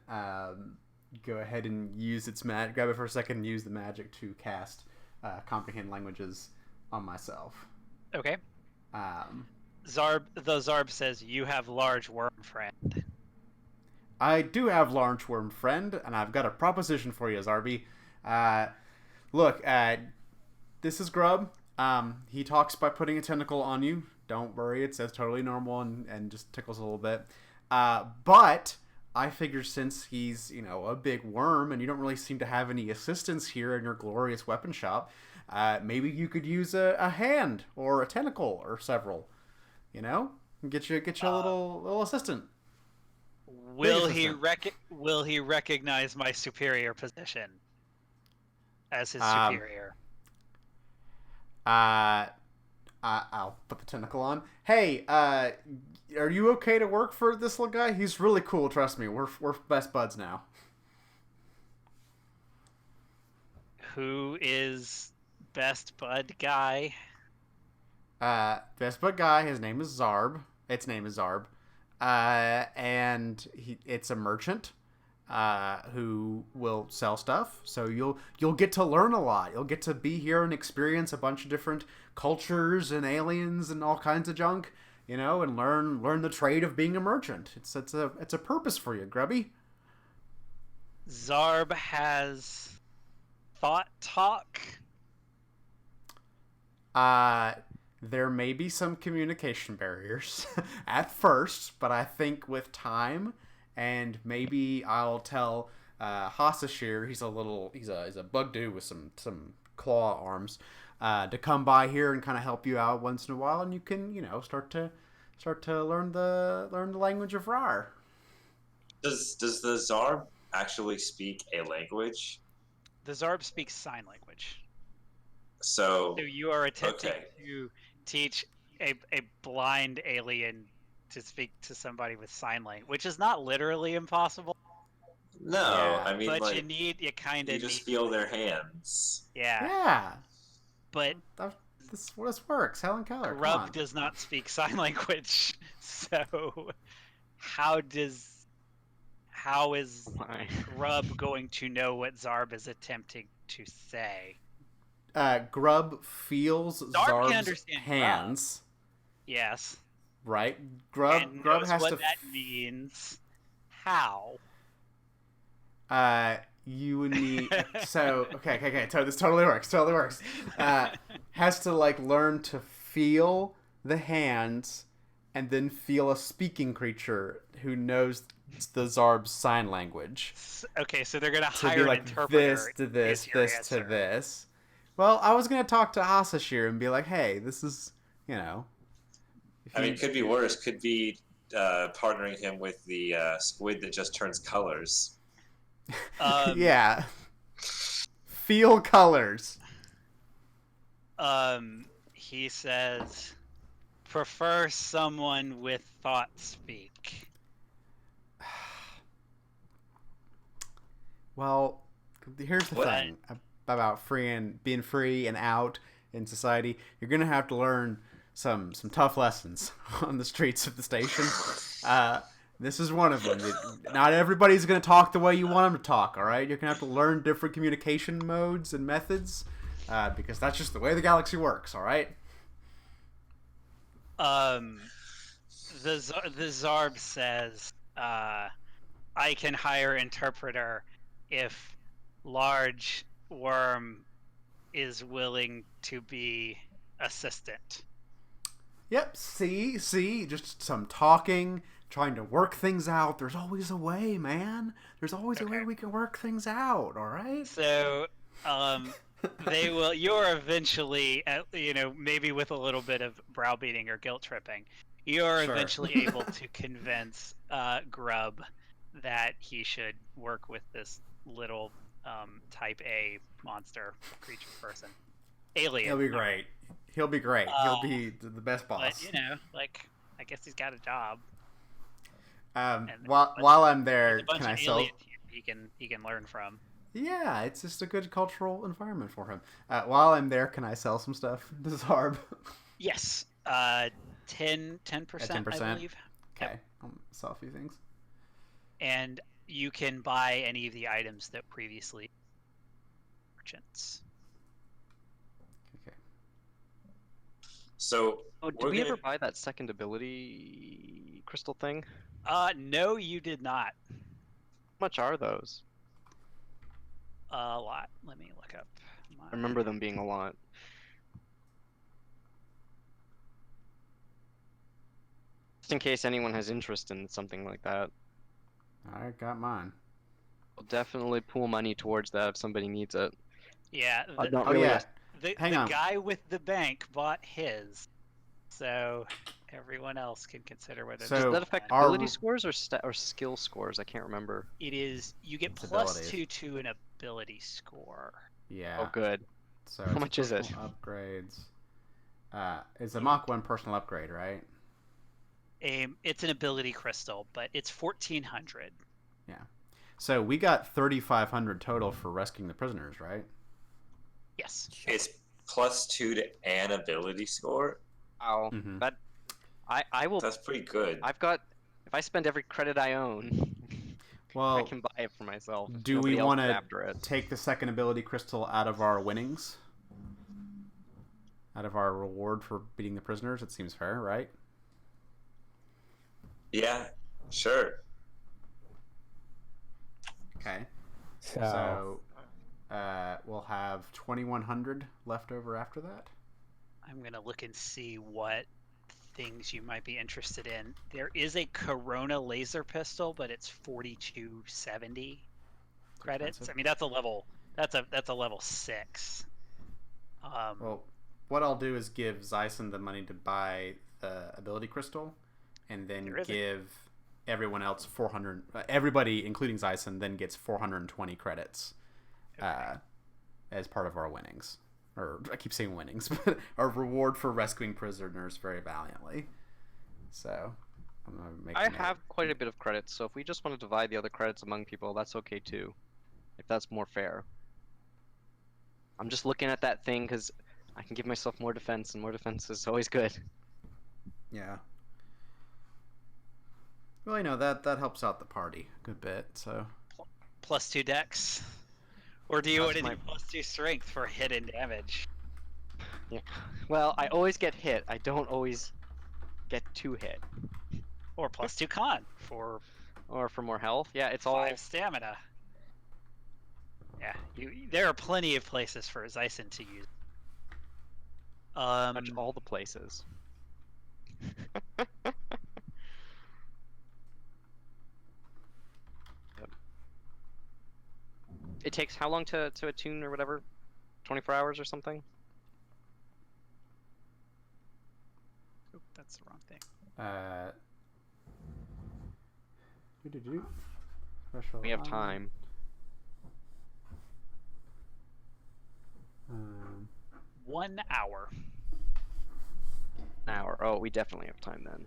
go ahead and use its magic. Grab it for a second and use the magic to cast comprehend languages on myself. Okay. Um, Zarb says, "You have large worm friend." I do have large worm friend, and I've got a proposition for you, Zarby. Look, this is Grub. He talks by putting a tentacle on you. Don't worry, it's totally normal and just tickles a little bit. But I figure since he's, a big worm and you don't really seem to have any assistance here in your glorious weapon shop, maybe you could use a hand or a tentacle or several, and get you a little assistant. Will he recognize my superior position as his superior? I'll put the tentacle on. Hey, are you okay to work for this little guy? He's really cool. Trust me. We're best buds now. Who is best bud guy? Best bud guy. His name is Zarb. Its name is Zarb. And it's a merchant who will sell stuff. So you'll get to learn a lot. You'll get to be here and experience a bunch of different cultures and aliens and all kinds of junk, and learn the trade of being a merchant. It's a purpose for you, Grubby. Zarb has thought talk. There may be some communication barriers at first, but I think with time, and maybe I'll tell Hasashir, he's a bug dude with some claw arms, to come by here and kind of help you out once in a while, and you can start to learn the language of Rar. Does the Zarb actually speak a language? The Zarb speaks sign language. So you are attempting to teach a blind alien to speak to somebody with sign language, which is not literally impossible. No, Yeah. I mean, but you just feel their hands. Yeah. Yeah. But this works. Helen Keller. Grub does not speak sign language, so how is Grub going to know what Zarb is attempting to say? Grub feels Zarb can Zarb's understand hands. Grub. Yes. Right? Grub knows has what to that means. How? You would need okay. This totally works. Has to learn to feel the hands, and then feel a speaking creature who knows the Zarb's sign language. Okay, so they're gonna hire an interpreter. This to this. Well, I was gonna talk to Hasashir and be like, hey, this is it could be worse. Could be partnering him with the squid that just turns colors. Yeah. Feel colors. He says, prefer someone with thought speak. Well, here's the thing about being free and out in society. You're gonna have to learn some tough lessons on the streets of the station. This is one of them. Not everybody's going to talk the way you want them to talk, all right? You're going to have to learn different communication modes and methods, because that's just the way the galaxy works, all right? The Zarb says, I can hire interpreter if large worm is willing to be assistant. Yep, see, just some talking, trying to work things out. There's always a way, man. There's always a way we can work things out, all right? So, you're eventually, maybe with a little bit of browbeating or guilt tripping, you're eventually able to convince Grub that he should work with this little type A monster creature person. Alien. He'll be great. He'll be great. He'll be the best boss. But, I guess he's got a job. While I'm there, can I sell? He can learn from. Yeah, it's just a good cultural environment for him. While I'm there, can I sell some stuff to Zarb? Yes. 10%, 10%, I believe. Okay, I'll sell a few things. and you can buy any of the items that previously merchants. Okay. So Oh, did we're we gonna ever buy that second ability crystal thing? No, you did not. How much are those? A lot. Let me look up. I remember them being a lot. Just in case anyone has interest in something like that. I got mine. I'll definitely pool money towards that if somebody needs it. Yeah, Not Oh really yeah. the Hang on. guy with the bank bought his, so everyone else can consider whether So- Does they're that affect our- ability scores or skill scores? I can't remember. It is you get It's plus abilities. 2 to an ability score. Yeah. Oh, good. So How it's much is it? personal upgrades. It's a Mach 1 personal upgrade, right? It's an ability crystal, but it's 1400. So we got 3,500 total for rescuing the prisoners, right? Yes. it's +2 to an ability score. Wow. Mhm. That I will. That's pretty good. I've got. If I spend every credit I own, I Well, can buy it for myself. if do we nobody else want is to after it? take the second ability crystal out of our winnings? Out of our reward for beating the prisoners? It seems fair, right? Yeah, sure. Okay. So, So we'll have 2,100 left over after that. I'm going to look and see what things you might be interested in. There is a Corona laser pistol, but it's 4270 credits. expensive. I mean, that's a level level 6. Well, what I'll do is give Zyson the money to buy the ability crystal, and then There isn't. give everyone else 400. Everybody, including Zyson, then gets 420 credits as part of our winnings. Or I keep saying winnings, but our reward for rescuing prisoners very valiantly. So I'm gonna make. I a note. have quite a bit of credits, so if we just want to divide the other credits among people, that's okay too. If that's more fair. I'm just looking at that thing because I can give myself more defense, and more defense is always good. Yeah. Well, that helps out the party a good bit. So Plus 2 dex. Or do you That's want to my- do plus 2 strength for hidden damage? Yeah. Well, I always get hit. I don't always get 2 hit. Or plus 2 con for Or for more health. Yeah, it's 5 all. stamina. Yeah, there are plenty of places for Zyson to use. Much all the places. Yep. It takes how long to attune or whatever? 24 hours or something? Oop, that's the wrong thing. Special. We have time. 1 hour. An hour. Oh, we definitely have time then.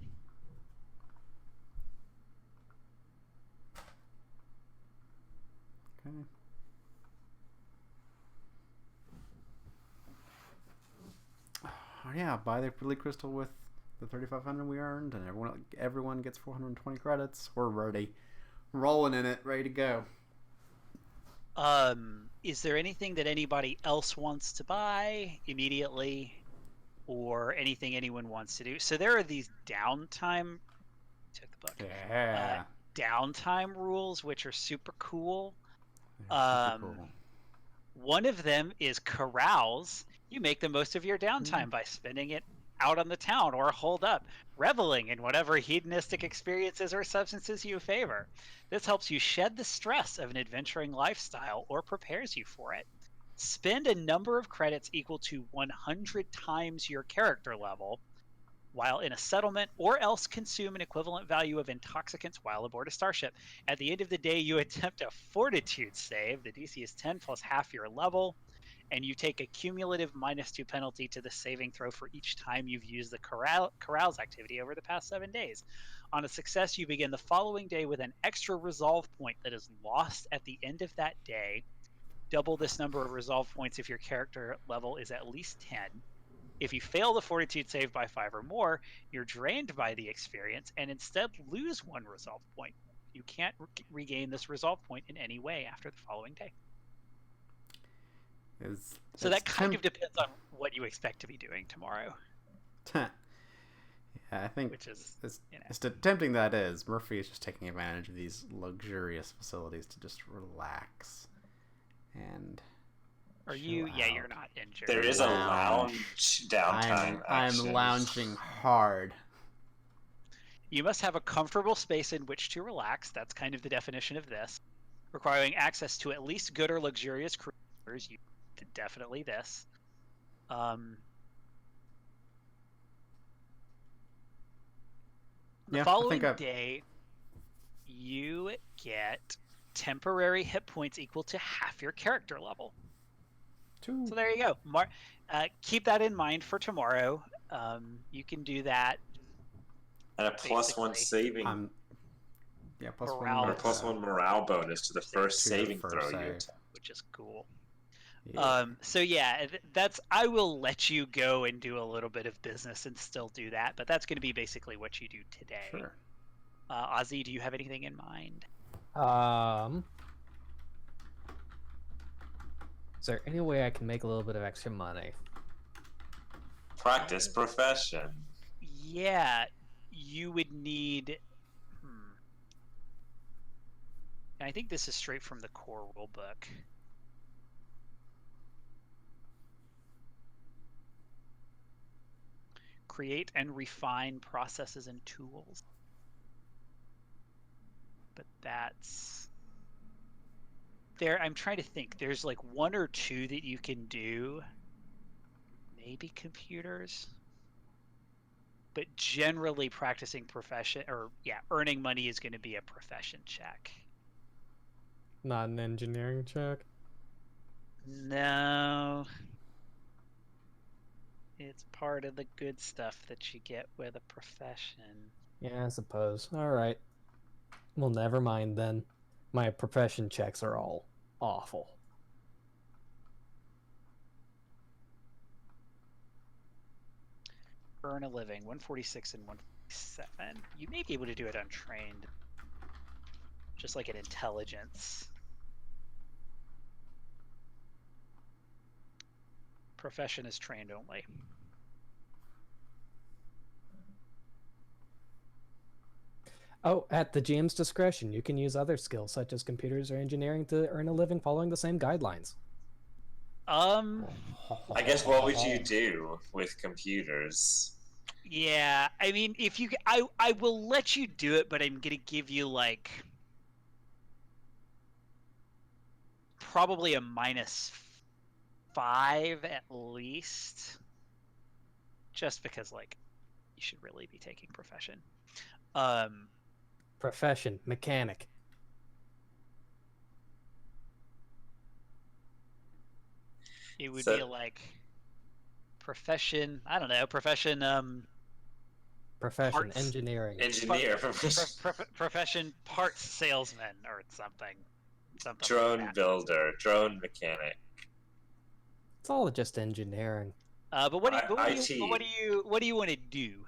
Okay. Oh, yeah, buy the ability crystal with the 3,500 we earned, and everyone gets 420 credits. We're ready, rolling in it, ready to go. Is there anything that anybody else wants to buy immediately, or anything anyone wants to do? So there are these downtime. Took the book. Yeah. Downtime rules, which are super cool. Super cool. One of them is carouse. You make the most of your downtime by spending it out on the town or holed up, reveling in whatever hedonistic experiences or substances you favor. This helps you shed the stress of an adventuring lifestyle or prepares you for it. Spend a number of credits equal to 100 times your character level while in a settlement, or else consume an equivalent value of intoxicants while aboard a starship. At the end of the day, you attempt a fortitude save. The DC is 10 plus half your level, and you take a cumulative -2 penalty to the saving throw for each time you've used the carouse activity over the past 7 days. On a success, you begin the following day with an extra resolve point that is lost at the end of that day. Double this number of resolve points if your character level is at least 10. If you fail the fortitude save by 5 or more, you're drained by the experience and instead lose 1 resolve point. You can't regain this resolve point in any way after the following day. So that kind of depends on what you expect to be doing tomorrow. Yeah, I think Which is, as tempting that is, Murphy is just taking advantage of these luxurious facilities to just relax and. Yeah, you're not injured. There is a lounge downtime. I'm lounging hard. You must have a comfortable space in which to relax. That's kind of the definition of this. Requiring access to at least good or luxurious cruisers. You definitely this. The following day, you get temporary hit points equal to half your character level. So there you go. Keep that in mind for tomorrow. You can do that. And a +1 saving. +1 morale bonus to the first saving throw you attempt, which is cool. Yeah. So yeah, I will let you go and do a little bit of business and still do that, but that's going to be basically what you do today. Sure. Ozzy, do you have anything in mind? Is there any way I can make a little bit of extra money? Practice profession. Yeah, you would need. I think this is straight from the core rulebook. Create and refine processes and tools. But that's there. I'm trying to think. There's like 1 or 2 that you can do. Maybe computers. But generally practicing profession earning money is going to be a profession check. Not an engineering check? No. It's part of the good stuff that you get with a profession. Yeah, I suppose. Alright. Well, never mind then. My profession checks are all awful. Earn a living, 146 and 147. You may be able to do it untrained. Just like an intelligence. Profession is trained only. Oh, at the GM's discretion, you can use other skills such as computers or engineering to earn a living following the same guidelines. I guess what would you do with computers? Yeah, I mean, if you, I will let you do it, but I'm gonna give you like probably a -5 at least, just because like you should really be taking profession. Profession, mechanic. It would be like profession. I don't know. Profession. Profession, parts. Engineering. Engineer. Profession, parts salesman or something. Drone like builder, drone mechanic. It's all just engineering. But what do you want to do?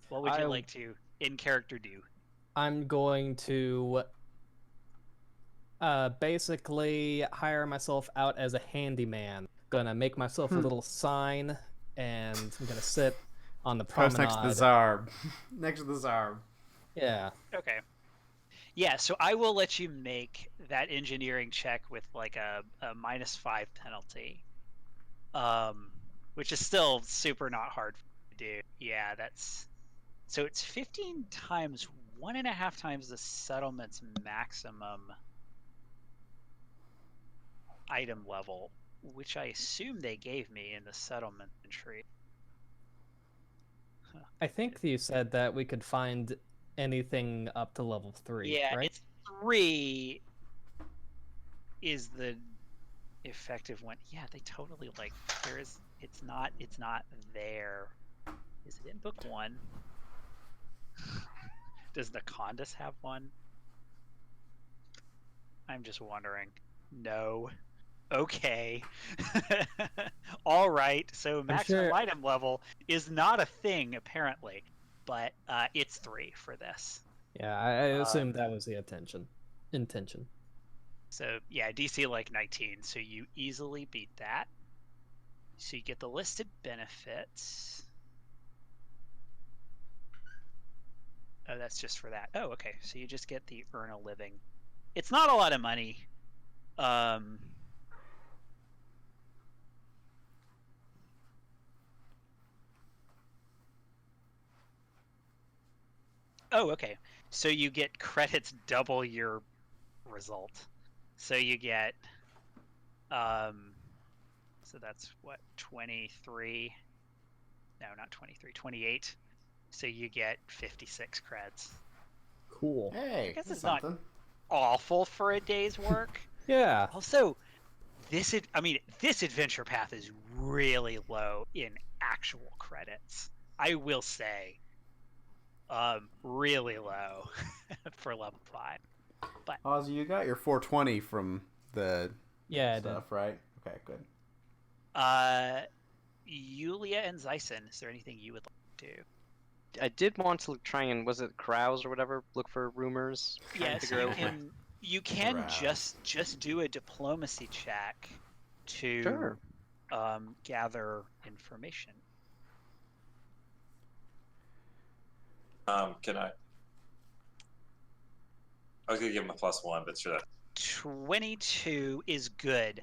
What would you like to in character do? I'm going to basically hire myself out as a handyman. Gonna make myself a little sign, and I'm gonna sit on the promenade. Next to the Zarb. Next to the Zarb. Yeah. Okay. Yeah, so I will let you make that engineering check with like a -5 penalty. Which is still super not hard to do. Yeah, so it's 15 times 1.5 times the settlement's maximum item level, which I assume they gave me in the settlement entry. I think you said that we could find anything up to level 3. Yeah, right? it's 3 is the effective one. Yeah, they totally like it's not there. Is it in book 1? Does the Condus have one? I'm just wondering. No. Okay. All right. So maximum item level is not a thing apparently, but it's 3 for this. Yeah, I assumed that was the intention. So yeah, DC like 19, so you easily beat that. So you get the listed benefits. Oh, that's just for that. Oh, okay. So you just get the earn a living. It's not a lot of money. Oh, okay. So you get credits double your result. So you get so that's what, 23? No, not 23, 28. So you get 56 creds. Cool. Hey, I guess that's it's not something. awful for a day's work. Yeah. Also, this adventure path is really low in actual credits. I will say, really low for level 5. But Ozzy, you got your 420 from the Yeah, stuff, right? Okay, good. Yulia and Zyson, is there anything you would like to do? I did want to try and, was it Krause or whatever, look for rumors? Try and Yes, figure out you can Browse. just do a diplomacy check to Sure. gather information. Can I? I was gonna give him a +1, but sure. 22 is good.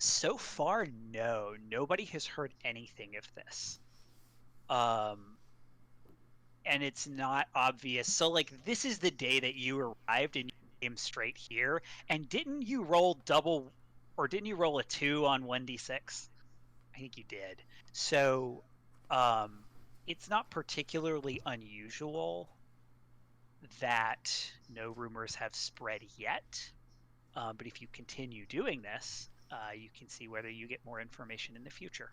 So far, no, nobody has heard anything of this. And it's not obvious. So, like, this is the day that you arrived and you came straight here. And didn't you roll double, or didn't you roll a 2 on 1d6? I think you did. So, it's not particularly unusual that no rumors have spread yet. But if you continue doing this, you can see whether you get more information in the future.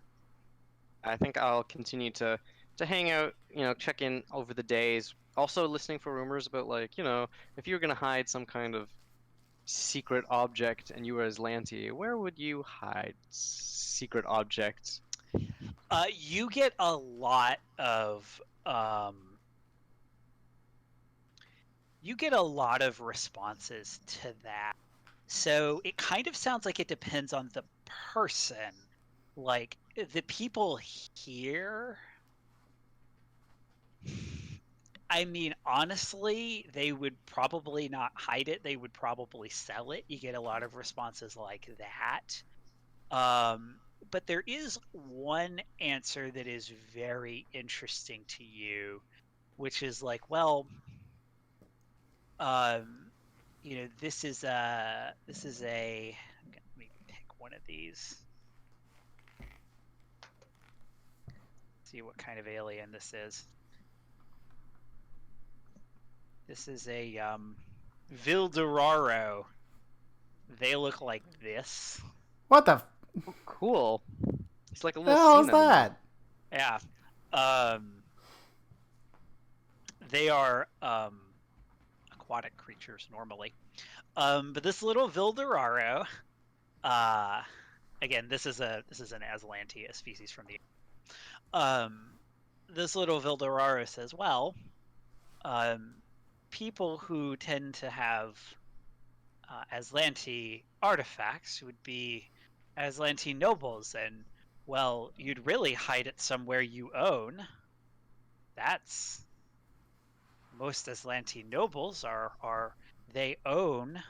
I think I'll continue to hang out, check in over the days. Also listening for rumors about, like, if you were gonna hide some kind of secret object and you were Aslanti, where would you hide secret objects? You get a lot of responses to that. So it kind of sounds like it depends on the person. Like, the people here, I mean, honestly, they would probably not hide it. They would probably sell it. You get a lot of responses like that. But there is one answer that is very interesting to you, which is like, well, this is a. Let me pick one of these. See what kind of alien this is. This is a Vilderaro. They look like this. What the Cool. It's like a little hell is scene in that? Yeah. They are aquatic creatures normally. But this little Vilderaro, again, this is an Aslantea, a species from the. This little Vilderaro says, well, people who tend to have Aslanti artifacts would be Aslanti nobles, and, well, you'd really hide it somewhere you own. That's most Aslanti nobles are they own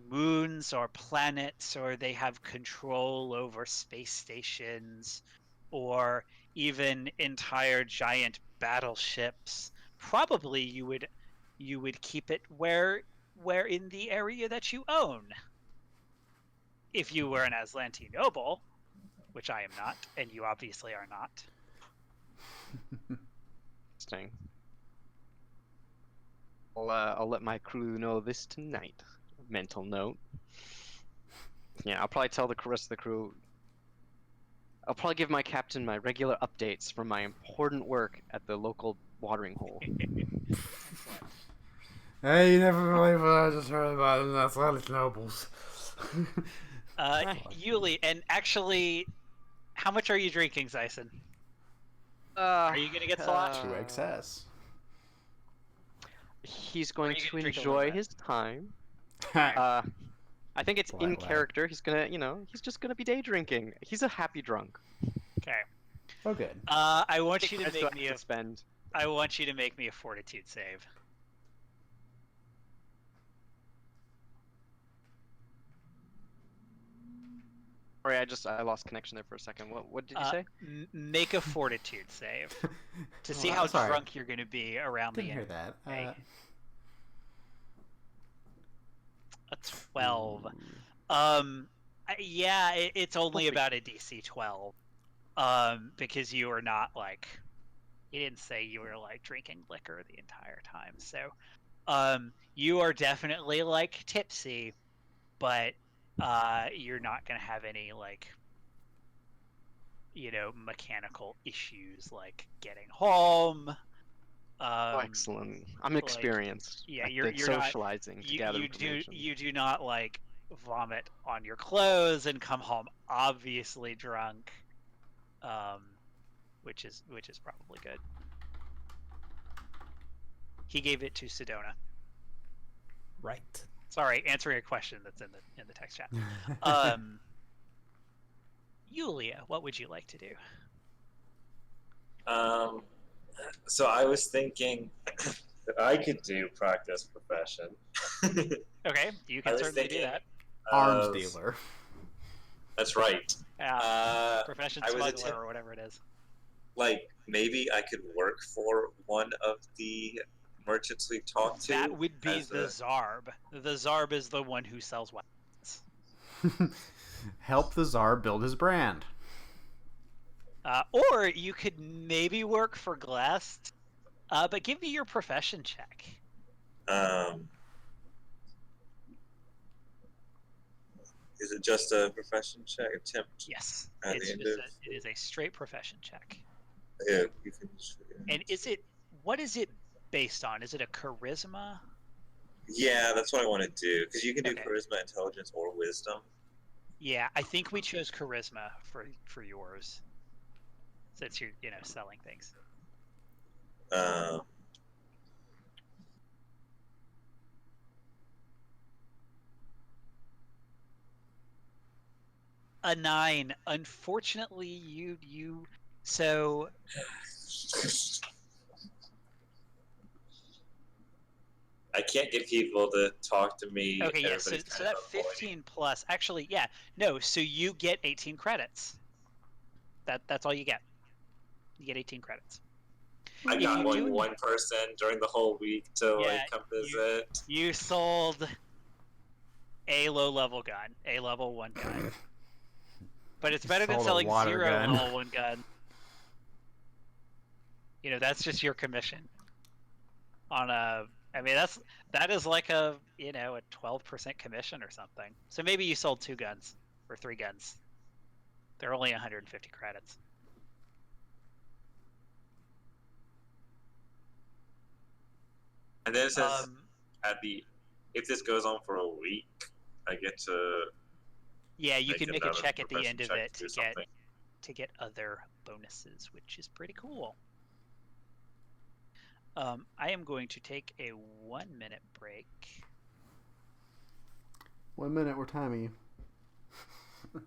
moons or planets, or they have control over space stations, or even entire giant battleships. Probably you would keep it where in the area that you own. If you were an Aslanti noble, which I am not, and you obviously are not. Interesting. I'll let my crew know this tonight. Mental note. Yeah, I'll probably tell the rest of the crew. I'll probably give my captain my regular updates from my important work at the local watering hole. Hey, you never believe what I just heard about them athletic nobles. Yuli, and actually, how much are you drinking, Zyson? Are you gonna get sloshed? To excess. He's going you to gonna drink a enjoy little bit? his time. Okay. I think it's in Polite lad. character. He's gonna, he's just gonna be day drinking. He's a happy drunk. Okay. Oh, good. I want you to Credits do I make me have a. to spend. I want you to make me a fortitude save. Sorry, I lost connection there for a second. What did you say? Make a fortitude save to see Oh, how sorry. drunk you're going to be around Didn't the hear end. that. Okay. A 12. Yeah, it's only about a DC 12. Because you are not like, you didn't say you were like drinking liquor the entire time. So, you are definitely like tipsy, but you're not gonna have any like, mechanical issues like getting home. Excellent. I'm experienced Yeah, at you're the not. socializing to gather information. You do not like vomit on your clothes and come home obviously drunk. Which is probably good. He gave it to Sedona. Right. Sorry, answering a question that's in the text chat. Yulia, what would you like to do? So I was thinking that I could do practice profession. Okay, you I can was certainly do thinking that. Arms of- dealer. That's right. Profession I was smuggler or whatever it is. Like maybe I could work for one of the merchants we've talked to. That would be as the a- Zarb. The Zarb is the one who sells weapons. Help the czar build his brand. Or you could maybe work for Glest. But give me your profession check. Is it just a profession check attempt? Yes, At it's the end just of- it is a straight profession check. Yeah, you can. And what is it based on? Is it a charisma? Yeah, that's what I want to do because you can do Okay. charisma, intelligence, or wisdom. Yeah, I think we chose charisma for yours, since you're selling things. A 9. Unfortunately, you so I can't get people to talk to me. okay. Yeah, so Everybody's kind that of avoiding. 15 plus. Actually, yeah, no. So you get 18 credits. That's all you get. You get 18 credits. I If got you do- one person during the whole week to Yeah, like come visit. You sold a low-level gun, a level 1 gun. But it's better than Sold a selling water 0 gun. level 1 gun. That's just your commission. That is like a 12% commission or something. So maybe you sold 2 guns or 3 guns. They're only 150 credits. And then it says if this goes on for a week, I get to. Yeah, you make can make a another check at the profession end of check it to do to get something. other bonuses, which is pretty cool. I am going to take a 1-minute break. 1 minute, we're timing you.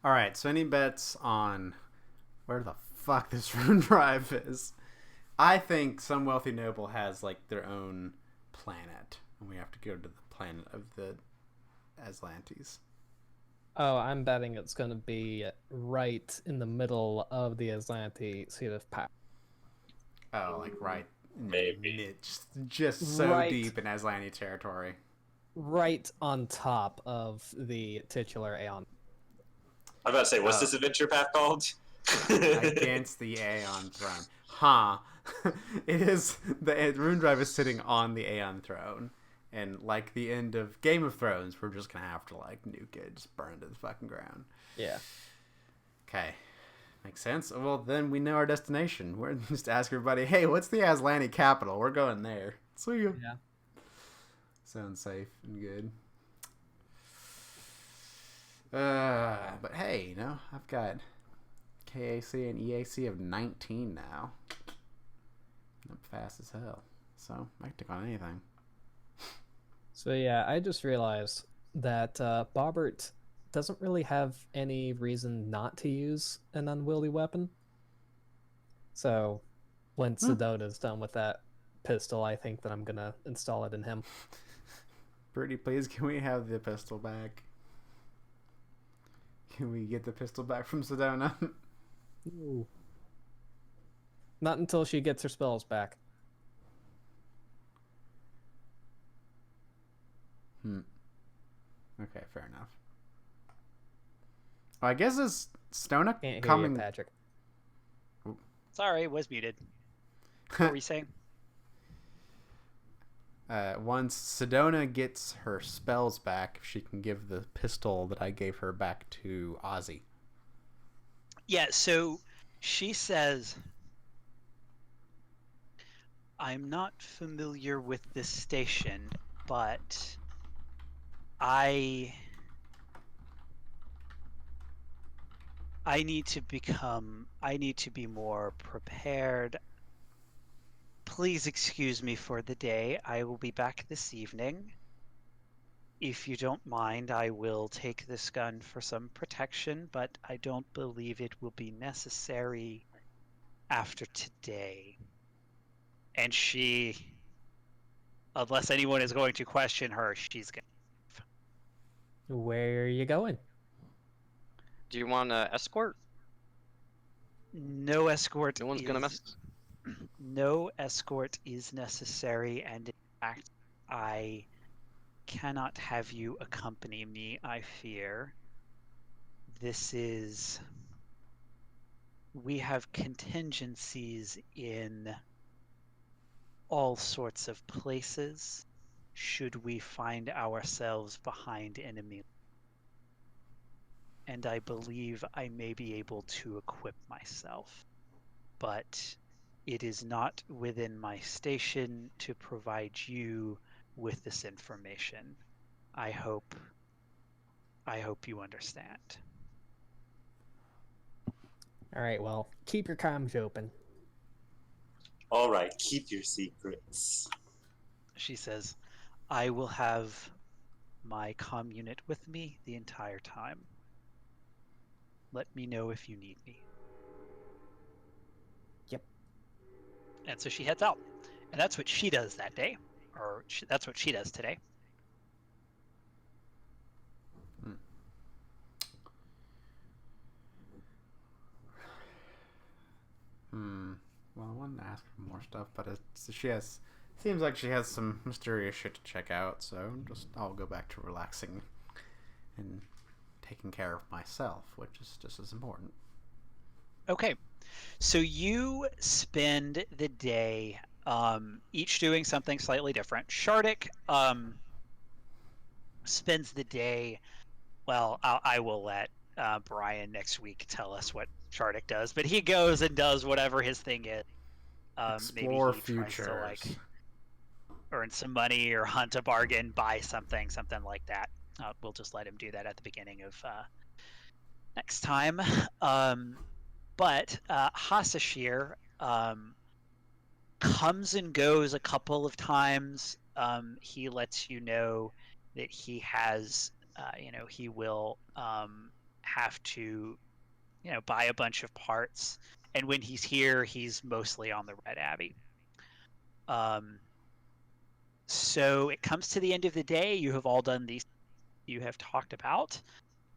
Alright, so any bets on where the fuck this Rune Drive is? I think some wealthy noble has like their own planet, and we have to go to the planet of the Aslantes. Oh, I'm betting it's going to be right in the middle of the Aslanti seat of power. Oh, like right, Maybe. just so Right. deep in Aslanti territory. Right on top of the titular Aeon. I'm about to say, what's this adventure path called? Against the Aeon throne. Huh. It is, the Rune Drive is sitting on the Aeon throne. And like the end of Game of Thrones, we're just gonna have to like nuke it, just burn it to the fucking ground. Yeah. Okay. Makes sense. Well, then we know our destination. We're just ask everybody, hey, what's the Aslanti capital? We're going there. See you. Yeah. Sounds safe and good. But hey, you know, I've got KAC and EAC of 19 now. I'm fast as hell, so I can take on anything. So yeah, I just realized that Bobbert doesn't really have any reason not to use an unwieldy weapon. So when Sedona's done with that pistol, I think that I'm gonna install it in him. Pretty please, can we have the pistol back? Can we get the pistol back from Sedona? Ooh. Not until she gets her spells back. Okay, fair enough. Well, I guess is Stona Can't hear coming? you, Patrick. Sorry, was muted. What were you saying? Once Sedona gets her spells back, she can give the pistol that I gave her back to Ozzy. Yeah, so she says, I'm not familiar with this station, but I need to be more prepared. Please excuse me for the day. I will be back this evening. If you don't mind, I will take this gun for some protection, but I don't believe it will be necessary after today. And she, unless anyone is going to question her, she's going to. Where are you going? Do you want to escort? No escort. No one's gonna mess. No escort is necessary, and in fact, I cannot have you accompany me, I fear. We have contingencies in all sorts of places should we find ourselves behind enemy. And I believe I may be able to equip myself. But it is not within my station to provide you with this information. I hope you understand. All right, well, keep your comms open. All right, keep your secrets. She says, I will have my comm unit with me the entire time. Let me know if you need me. Yep. And so she heads out. And that's what she does that day. That's what she does today. Well, I wanted to ask her more stuff, but seems like she has some mysterious shit to check out, so I'll go back to relaxing and taking care of myself, which is just as important. Okay. So you spend the day each doing something slightly different. Shardik spends the day, well, I will let Brian next week tell us what Shardik does, but he goes and does whatever his thing is. Explore maybe he futures. tries to earn some money or hunt a bargain, buy something like that. We'll just let him do that at the beginning of next time. But Hasashir comes and goes a couple of times. He lets you know that he has, he will have to, buy a bunch of parts. And when he's here, he's mostly on the Red Abbey. So it comes to the end of the day. You have all done these you have talked about.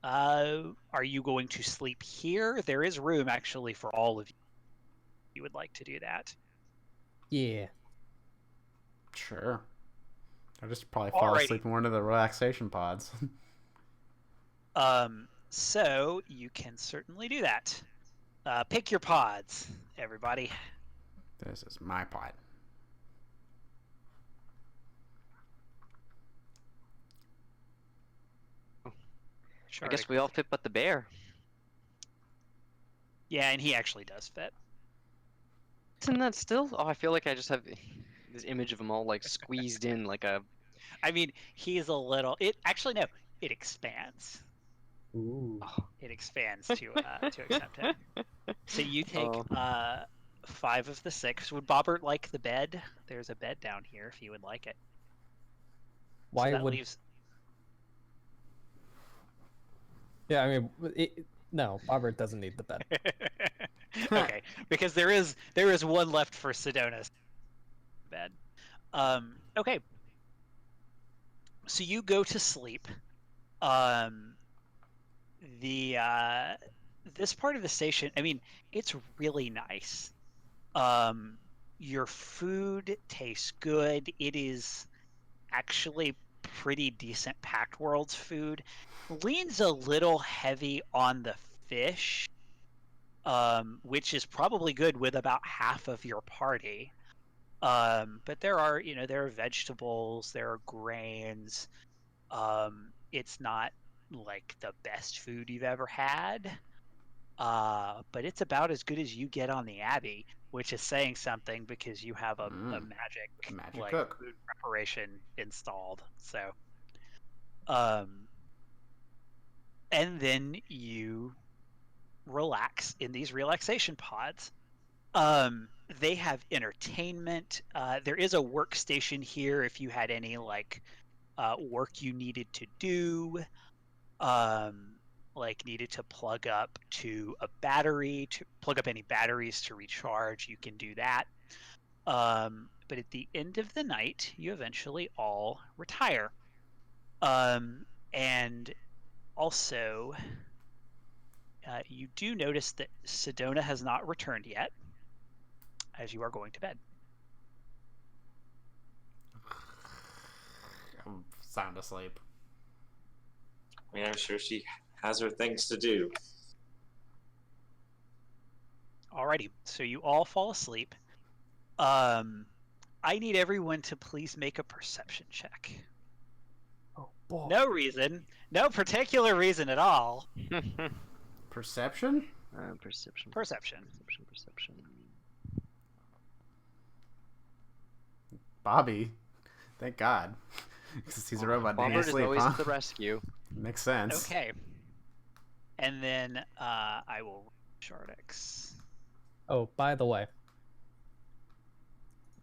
Are you going to sleep here? There is room actually for all of you. You would like to do that? Yeah. Sure. I just probably fall asleep in one of the relaxation pods. So you can certainly do that. Pick your pods, everybody. This is my pod. I guess we all fit but the bear. Yeah, and he actually does fit. Isn't that still? Oh, I feel like I just have this image of them all like squeezed in like a. I mean, he's a little. It actually no. It expands. Ooh. It expands to accept him. So you take 5 of the 6. Would Bobbert like the bed? There's a bed down here if you would like it. Why so that would? leaves. Yeah, I mean, no, Robert doesn't need the bed. Okay, because there is one left for Sedona's bed. Okay. So you go to sleep. This part of the station, I mean, it's really nice. Your food tastes good. It is actually pretty decent Packed Worlds food. Leans a little heavy on the fish, which is probably good with about half of your party. But there are vegetables, there are grains. It's not like the best food you've ever had. But it's about as good as you get on the Abbey, which is saying something because you have a magic like cook. food preparation installed. So, and then you relax in these relaxation pods. They have entertainment. There is a workstation here if you had any like work you needed to do. Like needed to plug up to a battery, to plug up any batteries to recharge, you can do that. But at the end of the night, you eventually all retire. And also, you do notice that Sedona has not returned yet, as you are going to bed. I'm sound asleep. I mean, I'm sure she has her things to do. Alrighty, so you all fall asleep. I need everyone to please make a perception check. Oh boy. No reason, no particular reason at all. Perception? Perception. Perception. Perception. Bobby. Thank God. Because he's a robot. Didn't Bobbert is sleep, always huh? at the rescue. Makes sense. Okay. And then I will Shardix. Oh, by the way,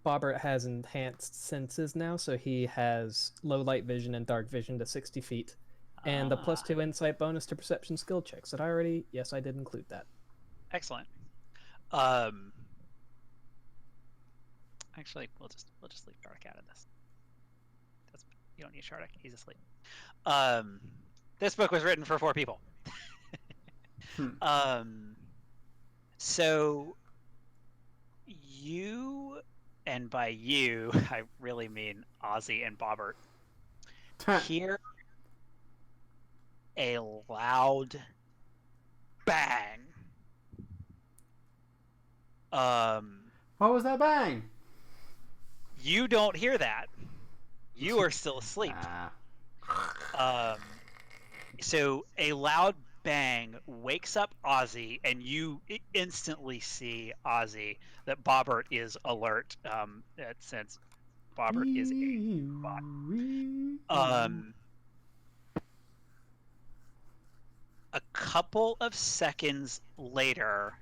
Bobbert has enhanced senses now, so he has low light vision and dark vision to 60 feet, and a +2 insight bonus to perception skill checks. Did I already? Yes, I did include that. Excellent. Actually, we'll just leave Shardik out of this. You don't need Shardik; he's asleep. This book was written for 4 people. So you, and by you, I really mean Ozzy and Bobbert, hear a loud bang. What was that bang? You don't hear that. You are still asleep. So a loud bang wakes up Ozzy, and you instantly see, Ozzy, that Bobbert is alert. Since Bobbert is a bot. A couple of seconds later,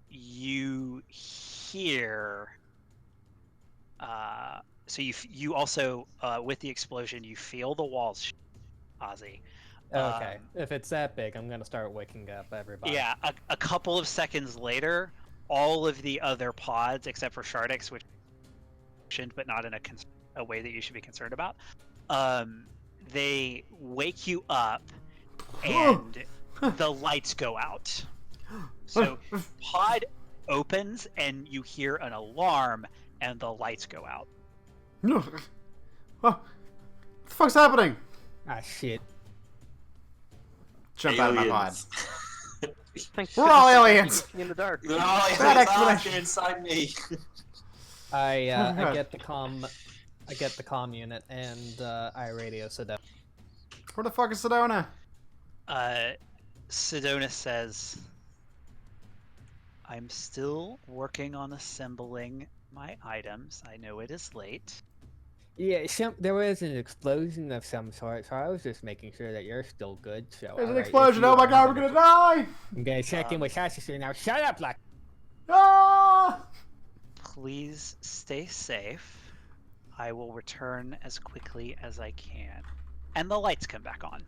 you hear. So you also with the explosion, you feel the walls, Ozzy. Okay, if it's that big, I'm gonna start waking up everybody. Yeah, a couple of seconds later, all of the other pods, except for Shardix, which but not in a way that you should be concerned about, they wake you up, and the lights go out. So pod opens, and you hear an alarm, and the lights go out. No. What the fuck's happening? Ah, shit. Jump out of my pod. Thank We're all goodness aliens. in the dark. They're all Bad aliens explanation. inside me. I get the comm unit, and I radio Sedona. Where the fuck is Sedona? Sedona says, I'm still working on assembling my items. I know it is late. Yeah, there was an explosion of some sort, so I was just making sure that you're still good. So There's an alright, if explosion! you Oh my are, god, we're gonna die! I'm gonna check in with Hashisu now. Shut up, Luck. Ah! Please stay safe. I will return as quickly as I can. And the lights come back on.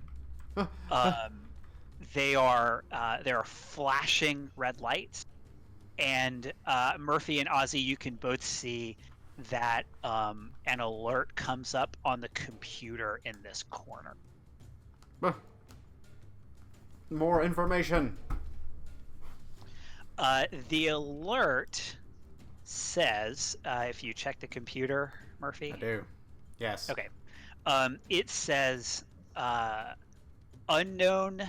There are flashing red lights, and Murphy and Ozzy, you can both see that an alert comes up on the computer in this corner. More information. The alert says, if you check the computer, Murphy. I do. Yes. Okay. It says unknown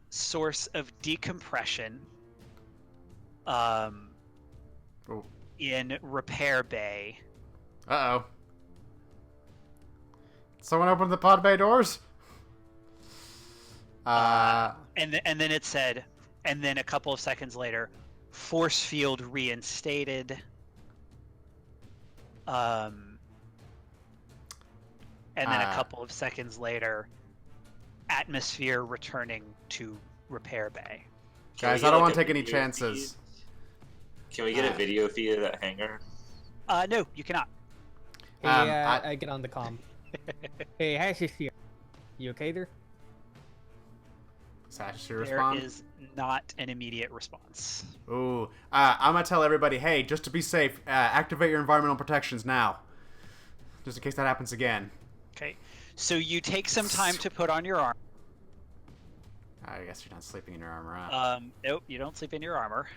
source of decompression Oh. in repair bay. Uh-oh. Someone open the pod bay doors? And then it said, and then a couple of seconds later, force field reinstated. And then a couple of seconds later, atmosphere returning to repair bay. Guys, I don't want to take any chances. Can we get a video feed of that hangar? No, you cannot. Hey, I get on the comm. Hey, Hashisu, you okay there? There respond? is not an immediate response. Ooh. I'm gonna tell everybody, hey, just to be safe, activate your environmental protections now. Just in case that happens again. Okay. So you take some time to put on your armor. I guess you're not sleeping in your armor, huh? Nope, you don't sleep in your armor.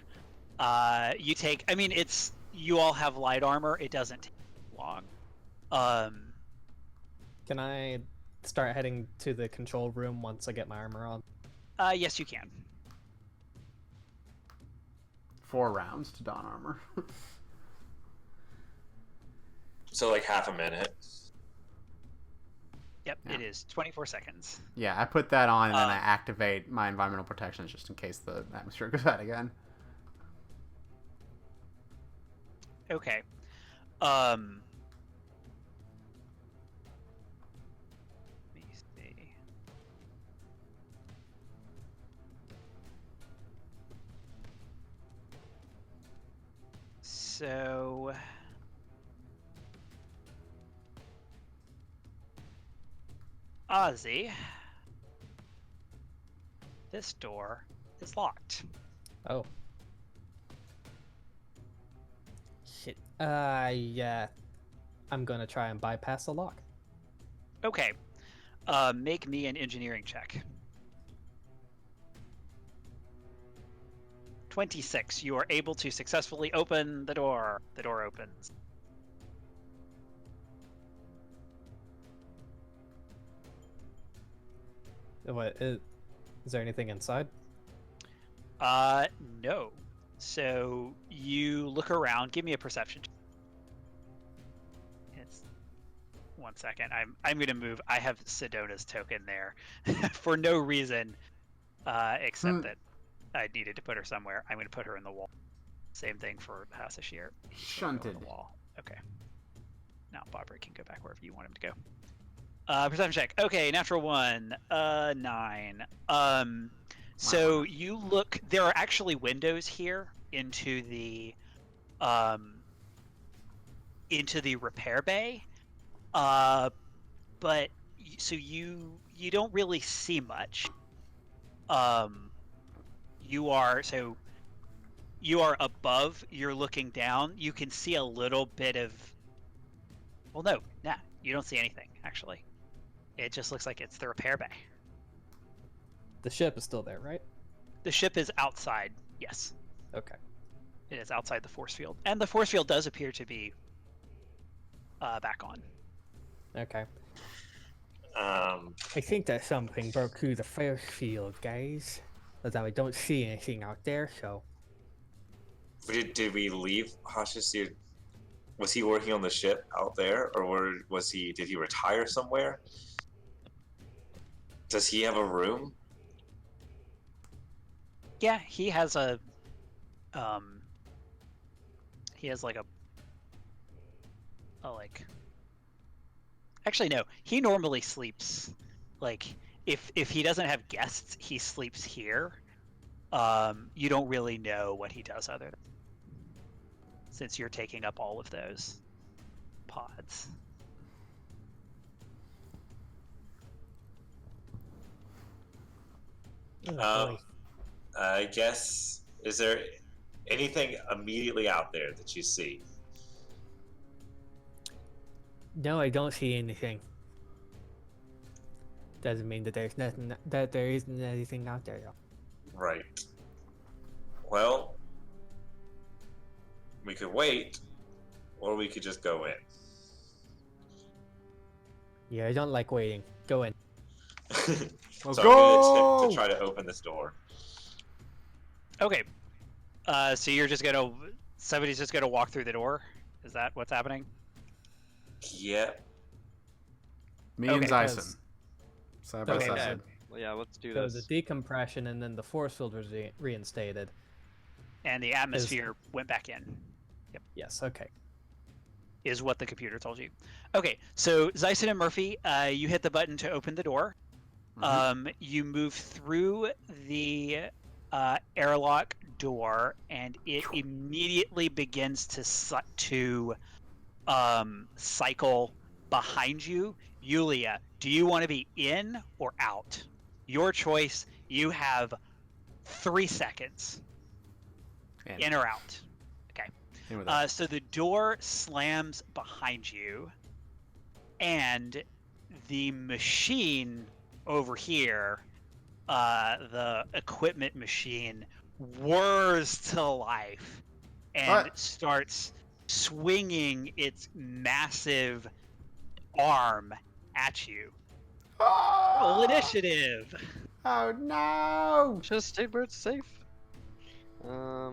You all have light armor. It doesn't take long. Can I start heading to the control room once I get my armor on? Yes, you can. 4 rounds to don armor. So like half a minute. Yep, Yeah. It is 24 seconds. Yeah, I put that on and then I activate my environmental protections just in case the atmosphere goes out again. Okay. Let me see. So Ozzy, this door is locked. Oh. Shit. Yeah. I'm gonna try and bypass the lock. Okay. Make me an engineering check. 26. You are able to successfully open the door. The door opens. What is there anything inside? No. So you look around. Give me a perception. It's 1 second. I'm gonna move. I have Sedona's token there for no reason, except that I needed to put her somewhere. I'm gonna put her in the wall. Same thing for Hasashir. Shunted. The wall. Okay. Now Bobber can go back wherever you want him to go. Perception check. Okay, natural 1. 9. So you look. There are actually windows here into the repair bay. But so you don't really see much. You are above. You're looking down. You can see a little bit of. Well, no, you don't see anything actually. It just looks like it's the repair bay. The ship is still there, right? The ship is outside. Yes. Okay. It is outside the force field, and the force field does appear to be back on. Okay. I think that something broke through the force field, guys. Although I don't see anything out there, so. Did we leave Hashisu? Was he working on the ship out there, or did he retire somewhere? Does he have a room? Yeah, he has a. He has like like. Actually, no. He normally sleeps. Like, if he doesn't have guests, he sleeps here. You don't really know what he does other than since you're taking up all of those pods. I guess, is there anything immediately out there that you see? No, I don't see anything. Doesn't mean that there's nothing, that there isn't anything out there. Right. Well, we could wait, or we could just go in. Yeah, I don't like waiting. Go in. Let's So go! I'm gonna attempt to try to open this door. Okay. So you're just gonna somebody's just gonna walk through the door? Is that what's happening? Yep. Me Okay, and Zyson. Side by Okay, side. Well, yeah, let's do So this. the decompression and then the force field was reinstated. And the atmosphere went back in. Yes, okay. Is what the computer told you. Okay, so Zyson and Murphy, you hit the button to open the door. You move through the airlock door, and it immediately begins to cycle behind you. Yulia, do you want to be in or out? Your choice. You have 3 seconds. In or out. Okay. In with that. So the door slams behind you, and the machine over here, the equipment machine, whirs to life and starts swinging its massive arm at you. Roll initiative. Oh no! Just stay where it's safe. Oh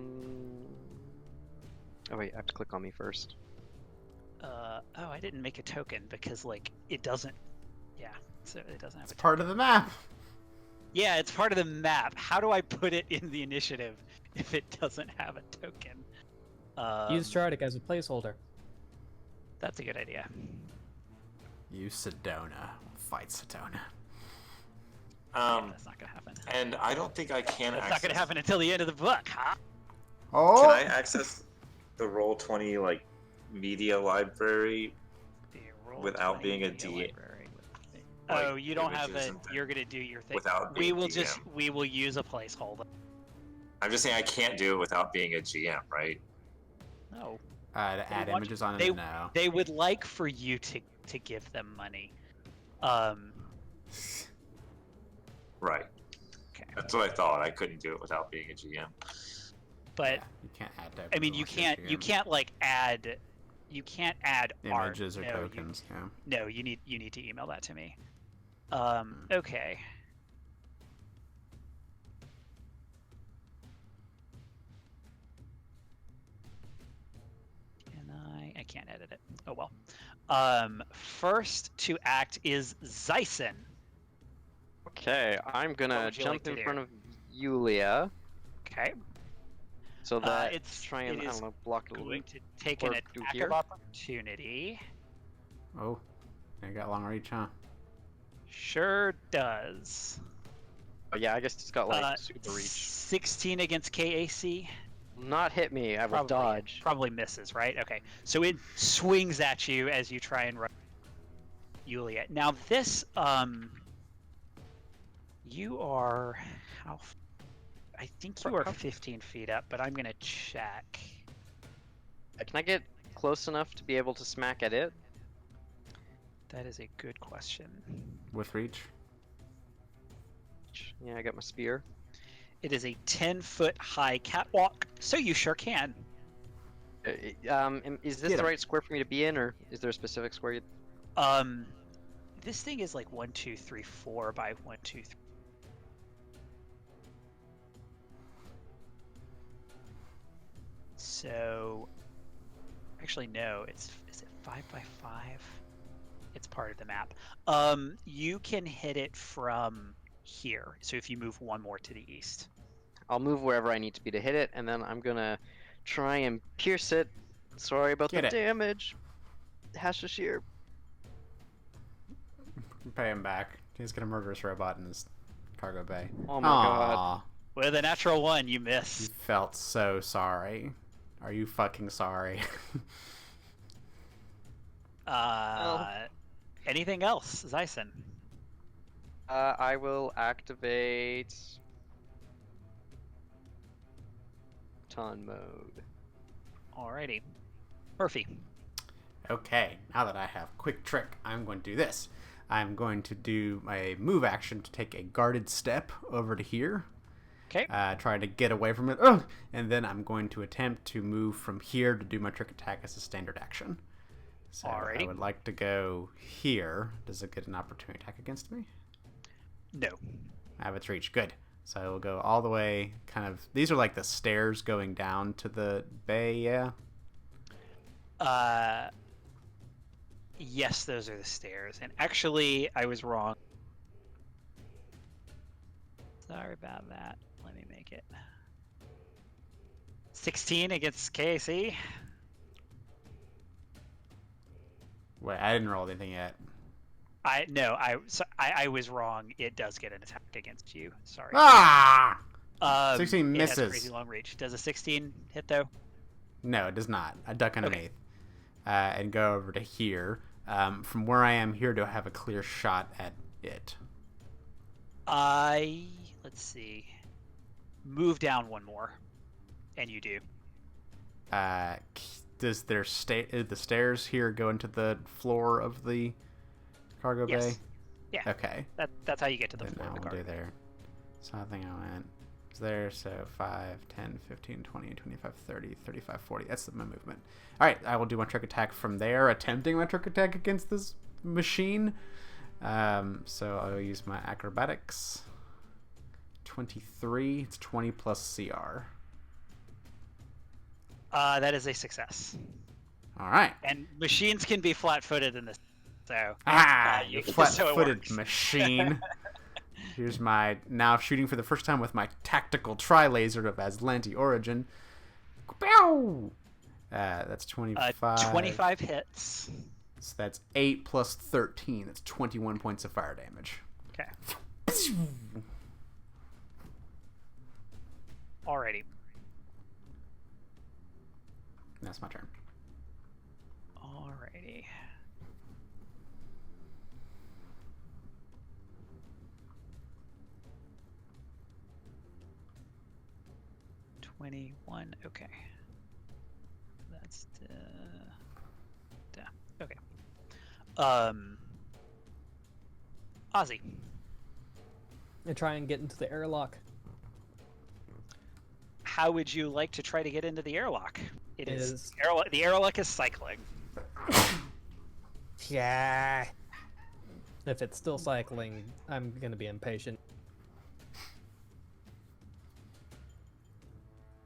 wait, I have to click on me first. Oh, I didn't make a token because like it doesn't. Yeah, so it doesn't have It's a token. part of the map. Yeah, it's part of the map. How do I put it in the initiative if it doesn't have a token? Use Stradic as a placeholder. That's a good idea. Use Sedona. Fight Sedona. That's not gonna happen. And I don't think I can That's access... not gonna happen until the end of the book, huh? Oh! Can I access the Roll20, like, media library The Roll20 without being a media DM? library. Like, Oh, you don't have images it. and things You're gonna do your thing. without We being will DM. we will use a placeholder. I'm just saying I can't do it without being a GM, right? No. To add want- images on they- it now. They would like for you to give them money. Right. Okay. That's what I thought. I couldn't do it without being a GM. But Yeah, you can't add I mean, tokens you unless you're can't like add. You can't add art. images or No, tokens. Yeah. No, you need to email that to me. Okay. I can't edit it. Oh well. First to act is Zyson. Okay, I'm What gonna would you jump like to in do? front of Yulia Okay. so that It's- try and it I is don't know block the Going to take Or an do attack here? of opportunity. Oh, they got long reach, huh? Sure does. Oh, yeah, I guess it's got like super reach. 16 against KAC. Not hit me. I will dodge. Probably misses, right? Okay. So it swings at you as you try and run Yulia. Now this, you are how? I think you are 15 feet up, but I'm gonna check. Can I get close enough to be able to smack at it? That is a good question. With reach. Yeah, I got my spear. It is a 10-foot high catwalk, so you sure can. Is this Get the him. right square for me to be in, or is there a specific square? This thing is like 1, 2, 3, 4 by 1, 2, 3. So, actually, no. Is it 5 by 5? It's part of the map. You can hit it from here. So if you move one more to the east. I'll move wherever I need to be to hit it, and then I'm gonna try and pierce it. Sorry about Get the it. damage. Hashashir. Pay him back. He's got a murderous robot in his cargo bay. Oh my god. With a natural 1, you You miss. felt so sorry. Are you fucking sorry? Anything else, Zyson? I will activate ton mode. Alrighty. Murphy. Okay, now that I have quick trick, I'm going to do this. I'm going to do my move action to take a guarded step over to here. Okay. Trying to get away from it. Oh! And then I'm going to attempt to move from here to do my trick attack as a standard action. So Alrighty. I would like to go here. Does it get an opportunity attack against me? No. I have its reach. Good. So I will go all the way, kind of... These are like the stairs going down to the bay, yeah? Yes, those are the stairs. And actually, I was wrong. Sorry about that. Let me make it. 16 against KAC. Wait, I didn't roll anything yet. I was wrong. It does get an attack against you. Sorry. Ah! 16 It has misses. crazy long reach. Does a 16 hit though? No, it does not. I duck underneath. And go over to here. From where I am here, do I have a clear shot at it? Let's see. Move down one more, and you do. Does the stairs here go into the floor of the cargo bay? Yes. Yeah. Okay. That's how you get to the Then floor I of the will car. do there. So I think I went there. So 5, 10, 15, 20, 25, 30, 35, 40. That's my movement. All right. I will do my trick attack from there, attempting my trick attack against this machine. So I'll use my acrobatics. 23. It's 20 plus CR. That is a success. All right. And machines can be flat-footed in this, so You so it flat-footed works. machine. Here's my now shooting for the first time with my tactical tri-laser of Aslanti origin. Pow! That's 25. 25 hits. So that's 8 plus 13. That's 21 points of fire damage. Okay. Alrighty. That's my turn. Alrighty. $21. Okay. That's okay. Ozzy. And try and get into the airlock. How would you like to try to get into the airlock? It is Is- the airlock is cycling. Yeah. If it's still cycling, I'm gonna be impatient.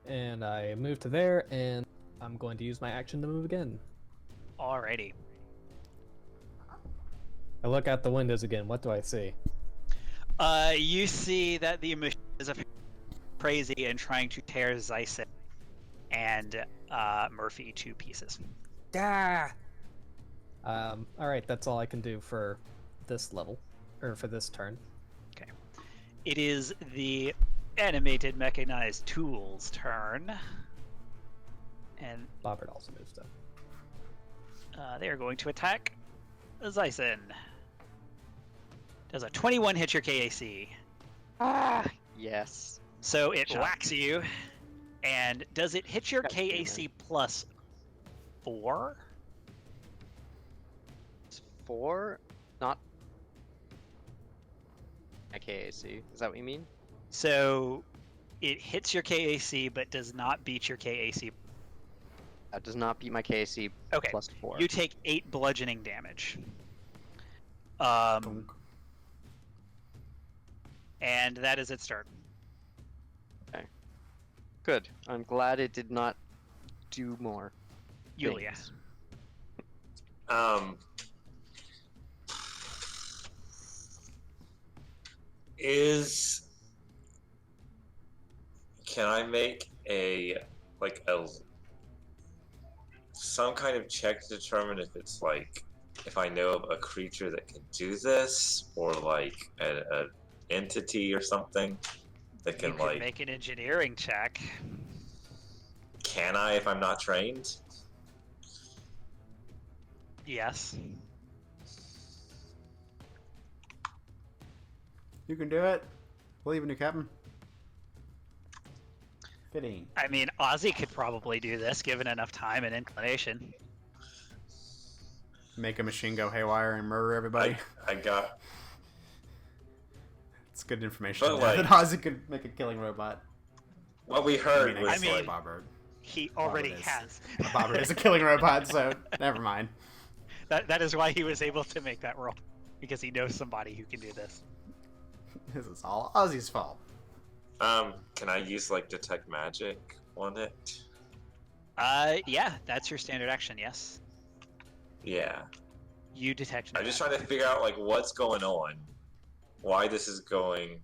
And I move to there, and I'm going to use my action to move again. Alrighty. I look out the windows again. What do I see? You see that the machine is crazy and trying to tear Zyson and Murphy to pieces. Ah. All right, that's all I can do for this level, or for this turn. Okay. It is the animated mechanized tools turn. And Bobbert also moves stuff. they are going to attack Zyson. Does a 21 hit your KAC? Ah, yes. So it Shot. whacks you. And does it hit your That's KAC plus 4? It's 4, not a KAC. Is that what you mean? So it hits your KAC but does not beat your KAC. That does not beat my KAC Okay. plus 4. You take 8 bludgeoning damage. And that is its turn. Good. I'm glad it did not do more. Yulia. things. Can I make a some kind of check to determine if it's like if I know of a creature that can do this, or like a entity or something that You can could like. make an engineering check. Can I if I'm not trained? Yes. You can do it. We'll even do Captain. 15. I mean, Ozzy could probably do this given enough time and inclination. Make a machine go haywire and murder everybody. I got. It's good information. But, That like- Ozzy could make a killing robot. What we heard was I mean, like. Bobbert. He already Bobbert is. has. Bobbert is a killing robot, so never mind. That is why he was able to make that roll, because he knows somebody who can do this. This is all Ozzy's fault. Can I use like detect magic on it? Yeah, that's your standard action. Yes, Yeah. you detect. I'm just trying to figure out like what's going on, why this is going,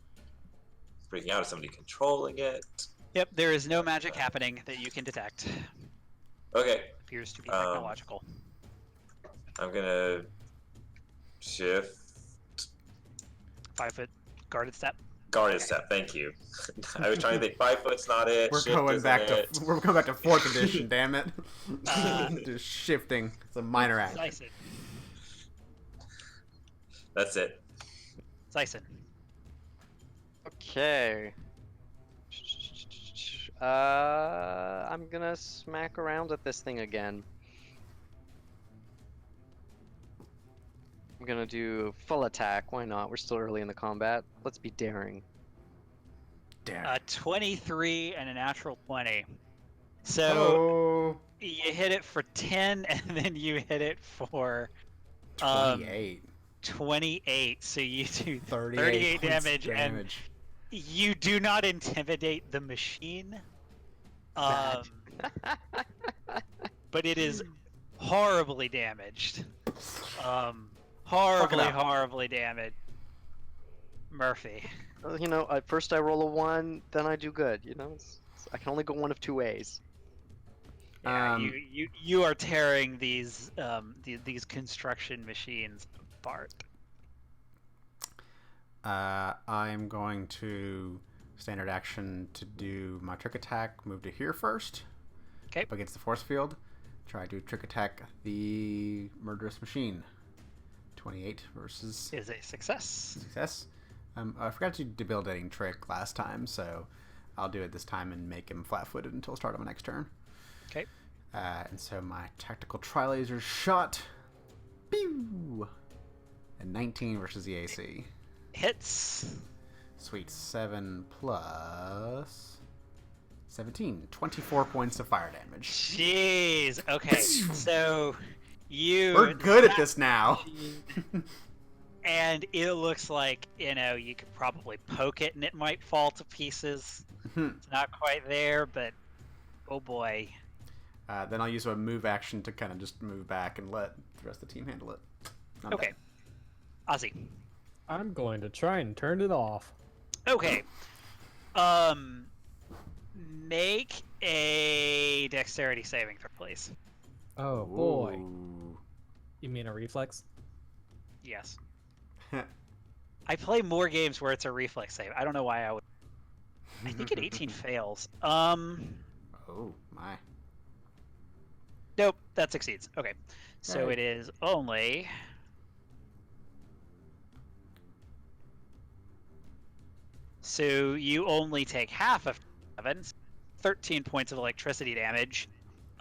freaking out. Is somebody controlling it? Yep, there is no magic happening that you can detect. Okay, Appears to be technological. I'm gonna shift. 5 foot guarded step. Guarded step. Thank you. I was trying to think. 5 foot's not it. We're shift going isn't back it. to 4th edition. Damn it! Uh, Just shifting. It's a minor act. Sison. That's it. Sison. Okay. I'm gonna smack around at this thing again. I'm gonna do full attack. Why not? We're still early in the combat. Let's be daring. Damn. 23 and a natural 20. So Oh, you hit it for 10, and then you hit it for 28. 28. So you do 38 38 damage, and you do not intimidate the machine. But it is horribly damaged. Horribly damaged. Murphy. You know, at first I roll a 1, then I do good. You know, I can only go one of 2 ways. Yeah, you are tearing these construction machines apart. I'm going to standard action to do my trick attack. Move to here first. Okay. Up against the force field. Try to trick attack the murderous machine. 28 versus Is a success. success. I forgot to do debilitating trick last time, so I'll do it this time and make him flat-footed until the start of my next turn. Okay. And so my tactical tri-laser shot. Pew! And 19 versus the AC. Hits. Sweet. 7 plus 17. 24 points of fire damage. Jeez. Okay. So you. We're good at this now. And it looks like, you could probably poke it and it might fall to pieces. It's not quite there, but oh boy. Then I'll use a move action to kind of just move back and let the rest of the team handle it. Not Okay. Ozzy. I'm going to try and turn it off. Okay. Make a dexterity saving throw, please. Oh bad. boy. Ooh. You mean a reflex? Yes. I play more games where it's a reflex save. I don't know why I would. I think an 18 fails. Oh my. Nope, that succeeds. Okay. So Right. it is only. So you only take half of 7, 13 points of electricity damage,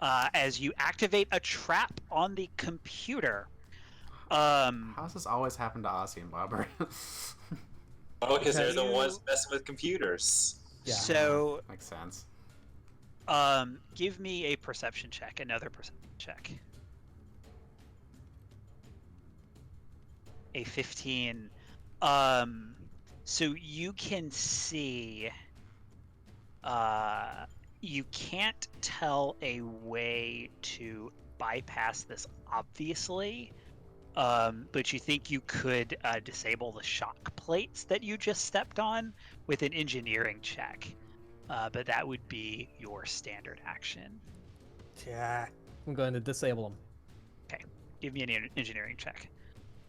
as you activate a trap on the computer. How does this always happen to Ozzy and Bobber? Oh, because they're the You- ones messing with computers. Yeah. So Makes sense. give me a perception check, another perception check. A 15. So you can see. You can't tell a way to bypass this, obviously. But you think you could disable the shock plates that you just stepped on with an engineering check. But that would be your standard action. Yeah. I'm going to disable them. Okay, give me an engineering check.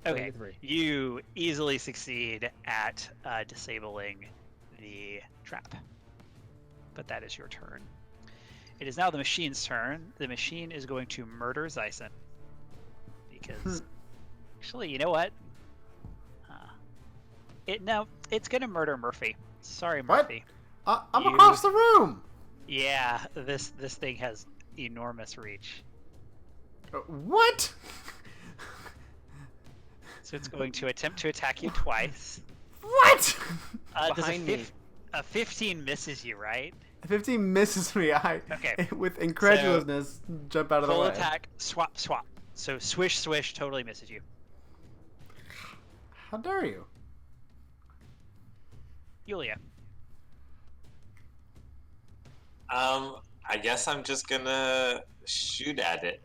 Okay, 33. you easily succeed at disabling the trap. But that is your turn. It is now the machine's turn. The machine is going to murder Zyson. Because, actually, you know what? It's going to murder Murphy. Sorry, What? Murphy. I'm across the room! Yeah, this thing has enormous reach. What? So it's going to attempt to attack you twice. What? Behind me. A 15 misses you, right? 15 misses me. Okay. With incredulousness, jump out of the Full way. attack, swap. So swish, totally misses you. How dare you? Yulia. I guess I'm just gonna shoot at it.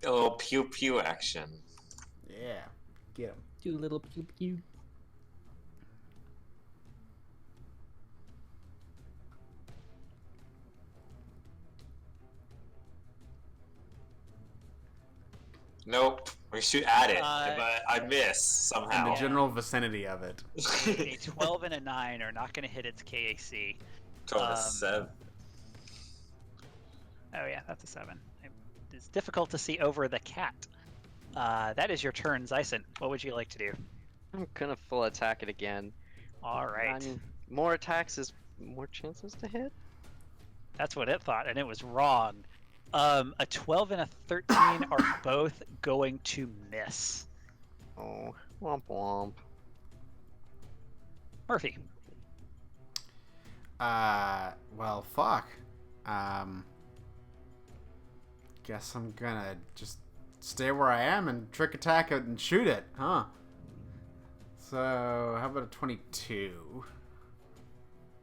A little pew pew action. Yeah. Get him. Do a little pew pew. Nope. We shoot at it, Uh, but I miss In somehow. the general vicinity of it. A 12 and a 9 are not going to hit its KAC. Told us 7. Oh yeah, that's a 7. It's difficult to see over the cat. That is your turn, Zyson. What would you like to do? I'm gonna full attack it again. All right. I mean, more attacks is more chances to hit. That's what it thought, and it was wrong. A 12 and a 13 are both going to miss. Oh, womp womp. Murphy. Well, fuck. Guess I'm gonna just stay where I am and trick attack it and shoot it, huh? So, how about a 22?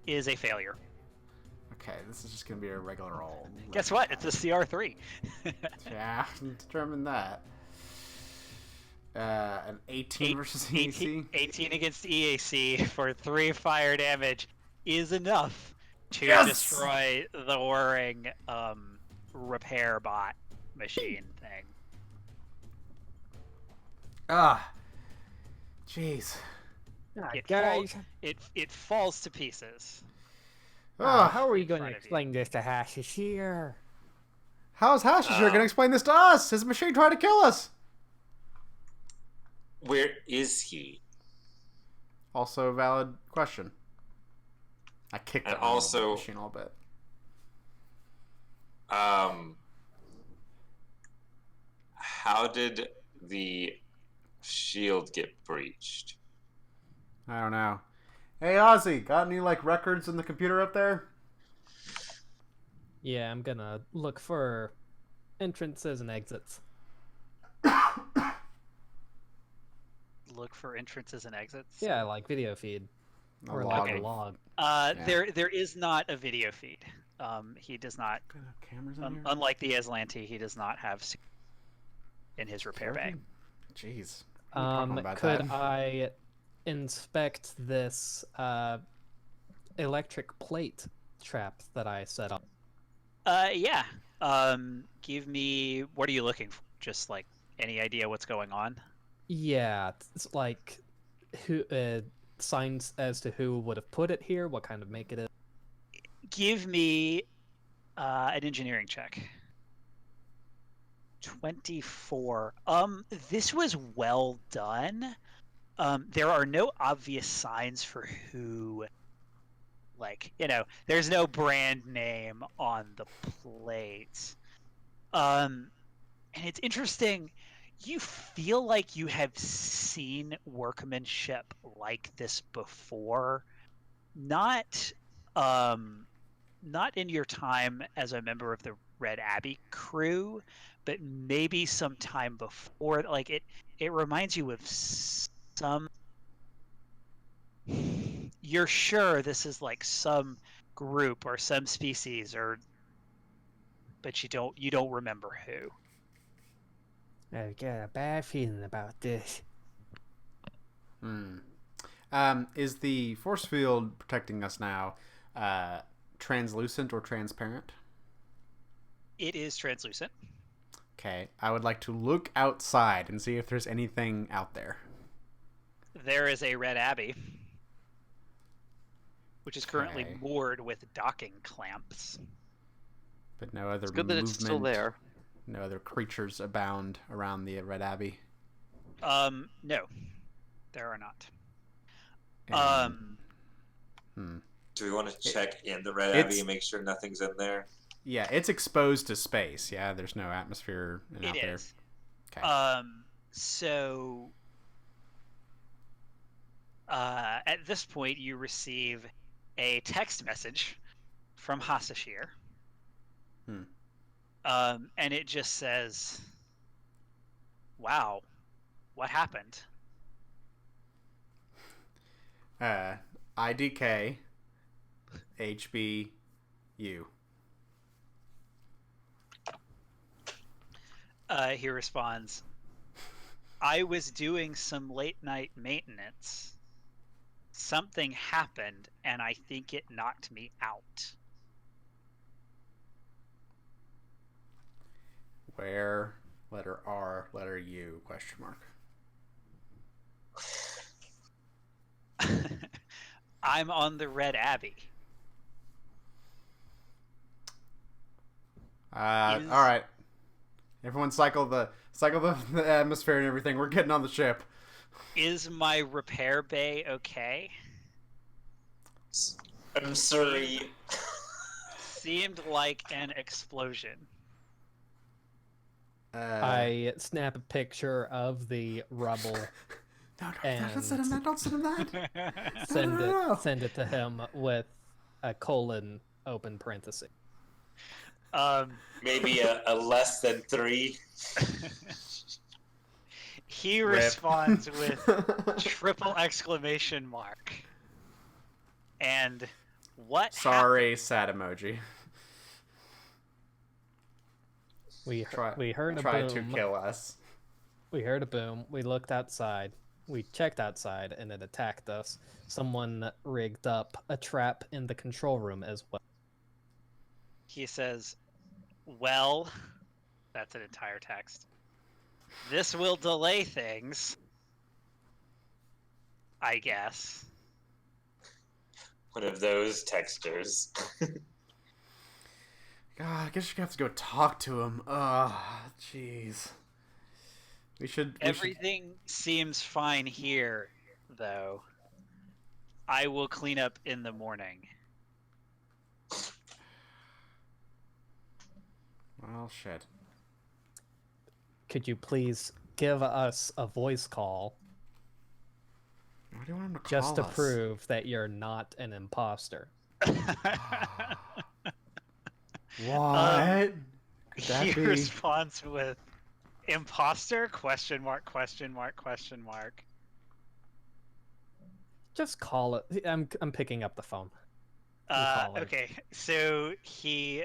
Is a failure. Okay, this is just gonna be a regular roll. Guess what? It's a CR3. Yeah, determine that. An 18 versus EAC? 18 against EAC for 3 fire damage is enough to Yes! destroy the whirring repair bot machine thing. Ah. Jeez. It falls to pieces. How are we going to front of you. explain this to Hashish here? How's Hashisher gonna explain this to us? His machine tried to kill us! Where is he? Also a valid question. I kicked And the also- machine a little bit. How did the shield get breached? I don't know. Hey Ozzy, got any like records in the computer up there? Yeah, I'm gonna look for entrances and exits. Look for entrances and exits. Yeah, like video feed. A Or log like a of- log. There is not a video feed. He does not, Cameras in here? unlike the Aslanti, he does not have in his repair bag. Jeez. We were talking about Could that. I inspect this electric plate trap that I set up? Yeah. Give me. What are you looking for? Just like any idea what's going on? Yeah, it's like who signs as to who would have put it here, what kind of make it is. Give me an engineering check. 24. This was well done. There are no obvious signs for who, like, there's no brand name on the plate. And it's interesting. You feel like you have seen workmanship like this before. Not in your time as a member of the Red Abbey crew, but maybe some time before. Like it reminds you of some. You're sure this is like some group or some species, but you don't remember who. I got a bad feeling about this. Is the force field protecting us now translucent or transparent? It is translucent. Okay, I would like to look outside and see if there's anything out there. There is a red abbey, which is currently Okay. moored with docking clamps. But no other It's good that movement. it's still there. No other creatures abound around the Red Abbey. No, there are not. Do we want to check in the Red Abbey and make sure nothing's in there? Yeah, it's exposed to space. Yeah, there's no atmosphere out there. It is. Okay. So at this point, you receive a text message from Hasashir. And it just says, "Wow, what happened?" IDK HBU. He responds, "I was doing some late night maintenance. Something happened, and I think it knocked me out." Where? Letter R, letter U, question mark. I'm on the Red Abbey. All right. Everyone cycle the atmosphere and everything. We're getting on the ship. Is my repair bay okay? I'm sorry. Seemed like an explosion. I snap a picture of the rubble. No, don't send him that. Don't send him that. Send it to him with a colon open parenthesis. Maybe a less than 3. He responds with triple exclamation mark. And what Sorry, happened? sad emoji. We heard a boom. Tried to kill us. We heard a boom. We looked outside. We checked outside, and it attacked us. Someone rigged up a trap in the control room as well. He says, "Well," that's an entire text. "This will delay things, I guess." One of those texters. God, I guess you have to go talk to him. Jeez. Everything seems fine here, though. I will clean up in the morning. Well, shit. Could you please give us a voice call Why do you want him to call just to us? prove that you're not an imposter? What? Could that He be? responds with, "Imposter? Question mark, question mark, question mark." Just call it. I'm picking up the phone. Call her. Okay, so he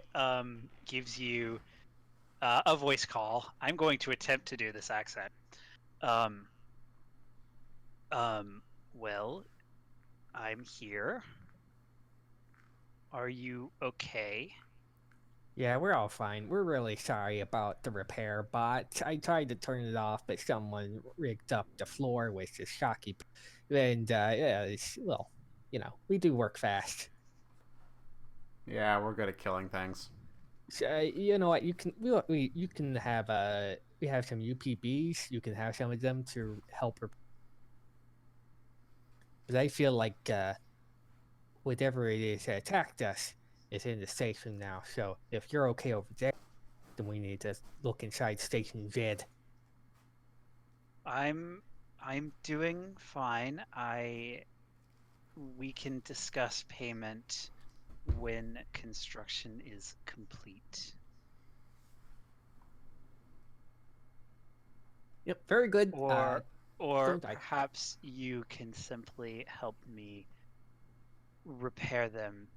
gives you a voice call. I'm going to attempt to do this accent. Well, I'm here. Are you okay? Yeah, we're all fine. We're really sorry about the repair bot. I tried to turn it off, but someone rigged up the floor with the shocky. And, yeah, well, you know, we do work fast. Yeah, we're good at killing things. So, you know what? You can you can have we have some UPBs. You can have some of them to help. But I feel like whatever it is that attacked us is in the station now. So if you're okay over there, then we need to look inside Station Z. I'm doing fine. We can discuss payment when construction is complete. Yep, very good. Or don't I- perhaps you can simply help me repair them.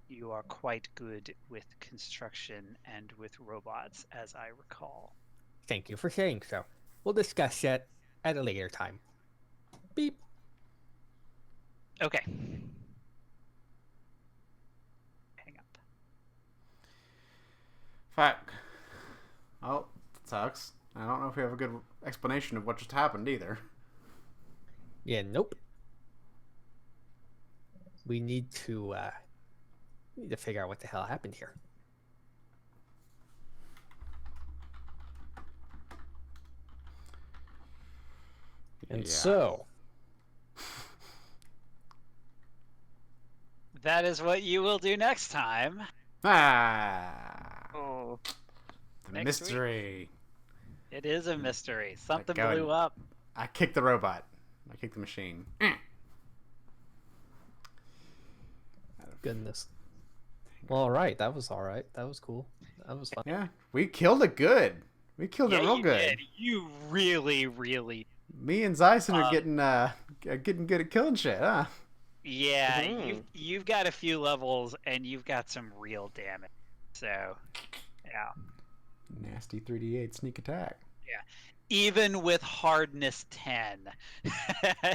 You are quite good with construction and with robots, as I recall. Thank you for saying so. We'll discuss that at a later time. Beep. Okay. Hang up. Fuck. Oh, that sucks. I don't know if we have a good explanation of what just happened either. Yeah, nope. We need to figure out what the hell happened here. And Yeah. so, That is what you will do next time. Ah, Oh, the Next week. mystery. It is a mystery. Something go blew ahead. up. I kicked the robot. I kicked the machine. goodness. Well, all right. That was all right. That was cool. That was fun. Yeah, we killed it good. We killed it real you good. did. You really, really. Me and Zyson are getting good at killing shit, huh? Yeah, Mhm. you've got a few levels and you've got some real damage. So, yeah. Nasty 3d8 sneak attack. Even with hardness 10,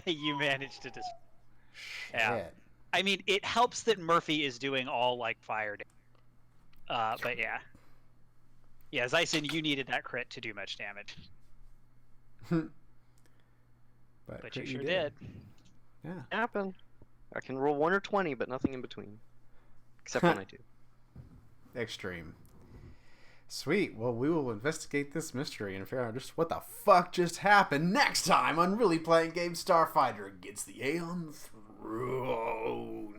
you managed to just. Yeah. Shit. I mean, it helps that Murphy is doing all like fire damage. But yeah. Yeah, Zyson, you needed that crit to do much damage. But you crit sure did. Yeah. happen. I can roll 1 or 20, but nothing in between. Except when I do. Extreme. Sweet. Well, we will investigate this mystery and figure out just what the fuck just happened next time on Really Playing Games Starfinder against the Aeon Throne.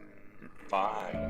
Bye.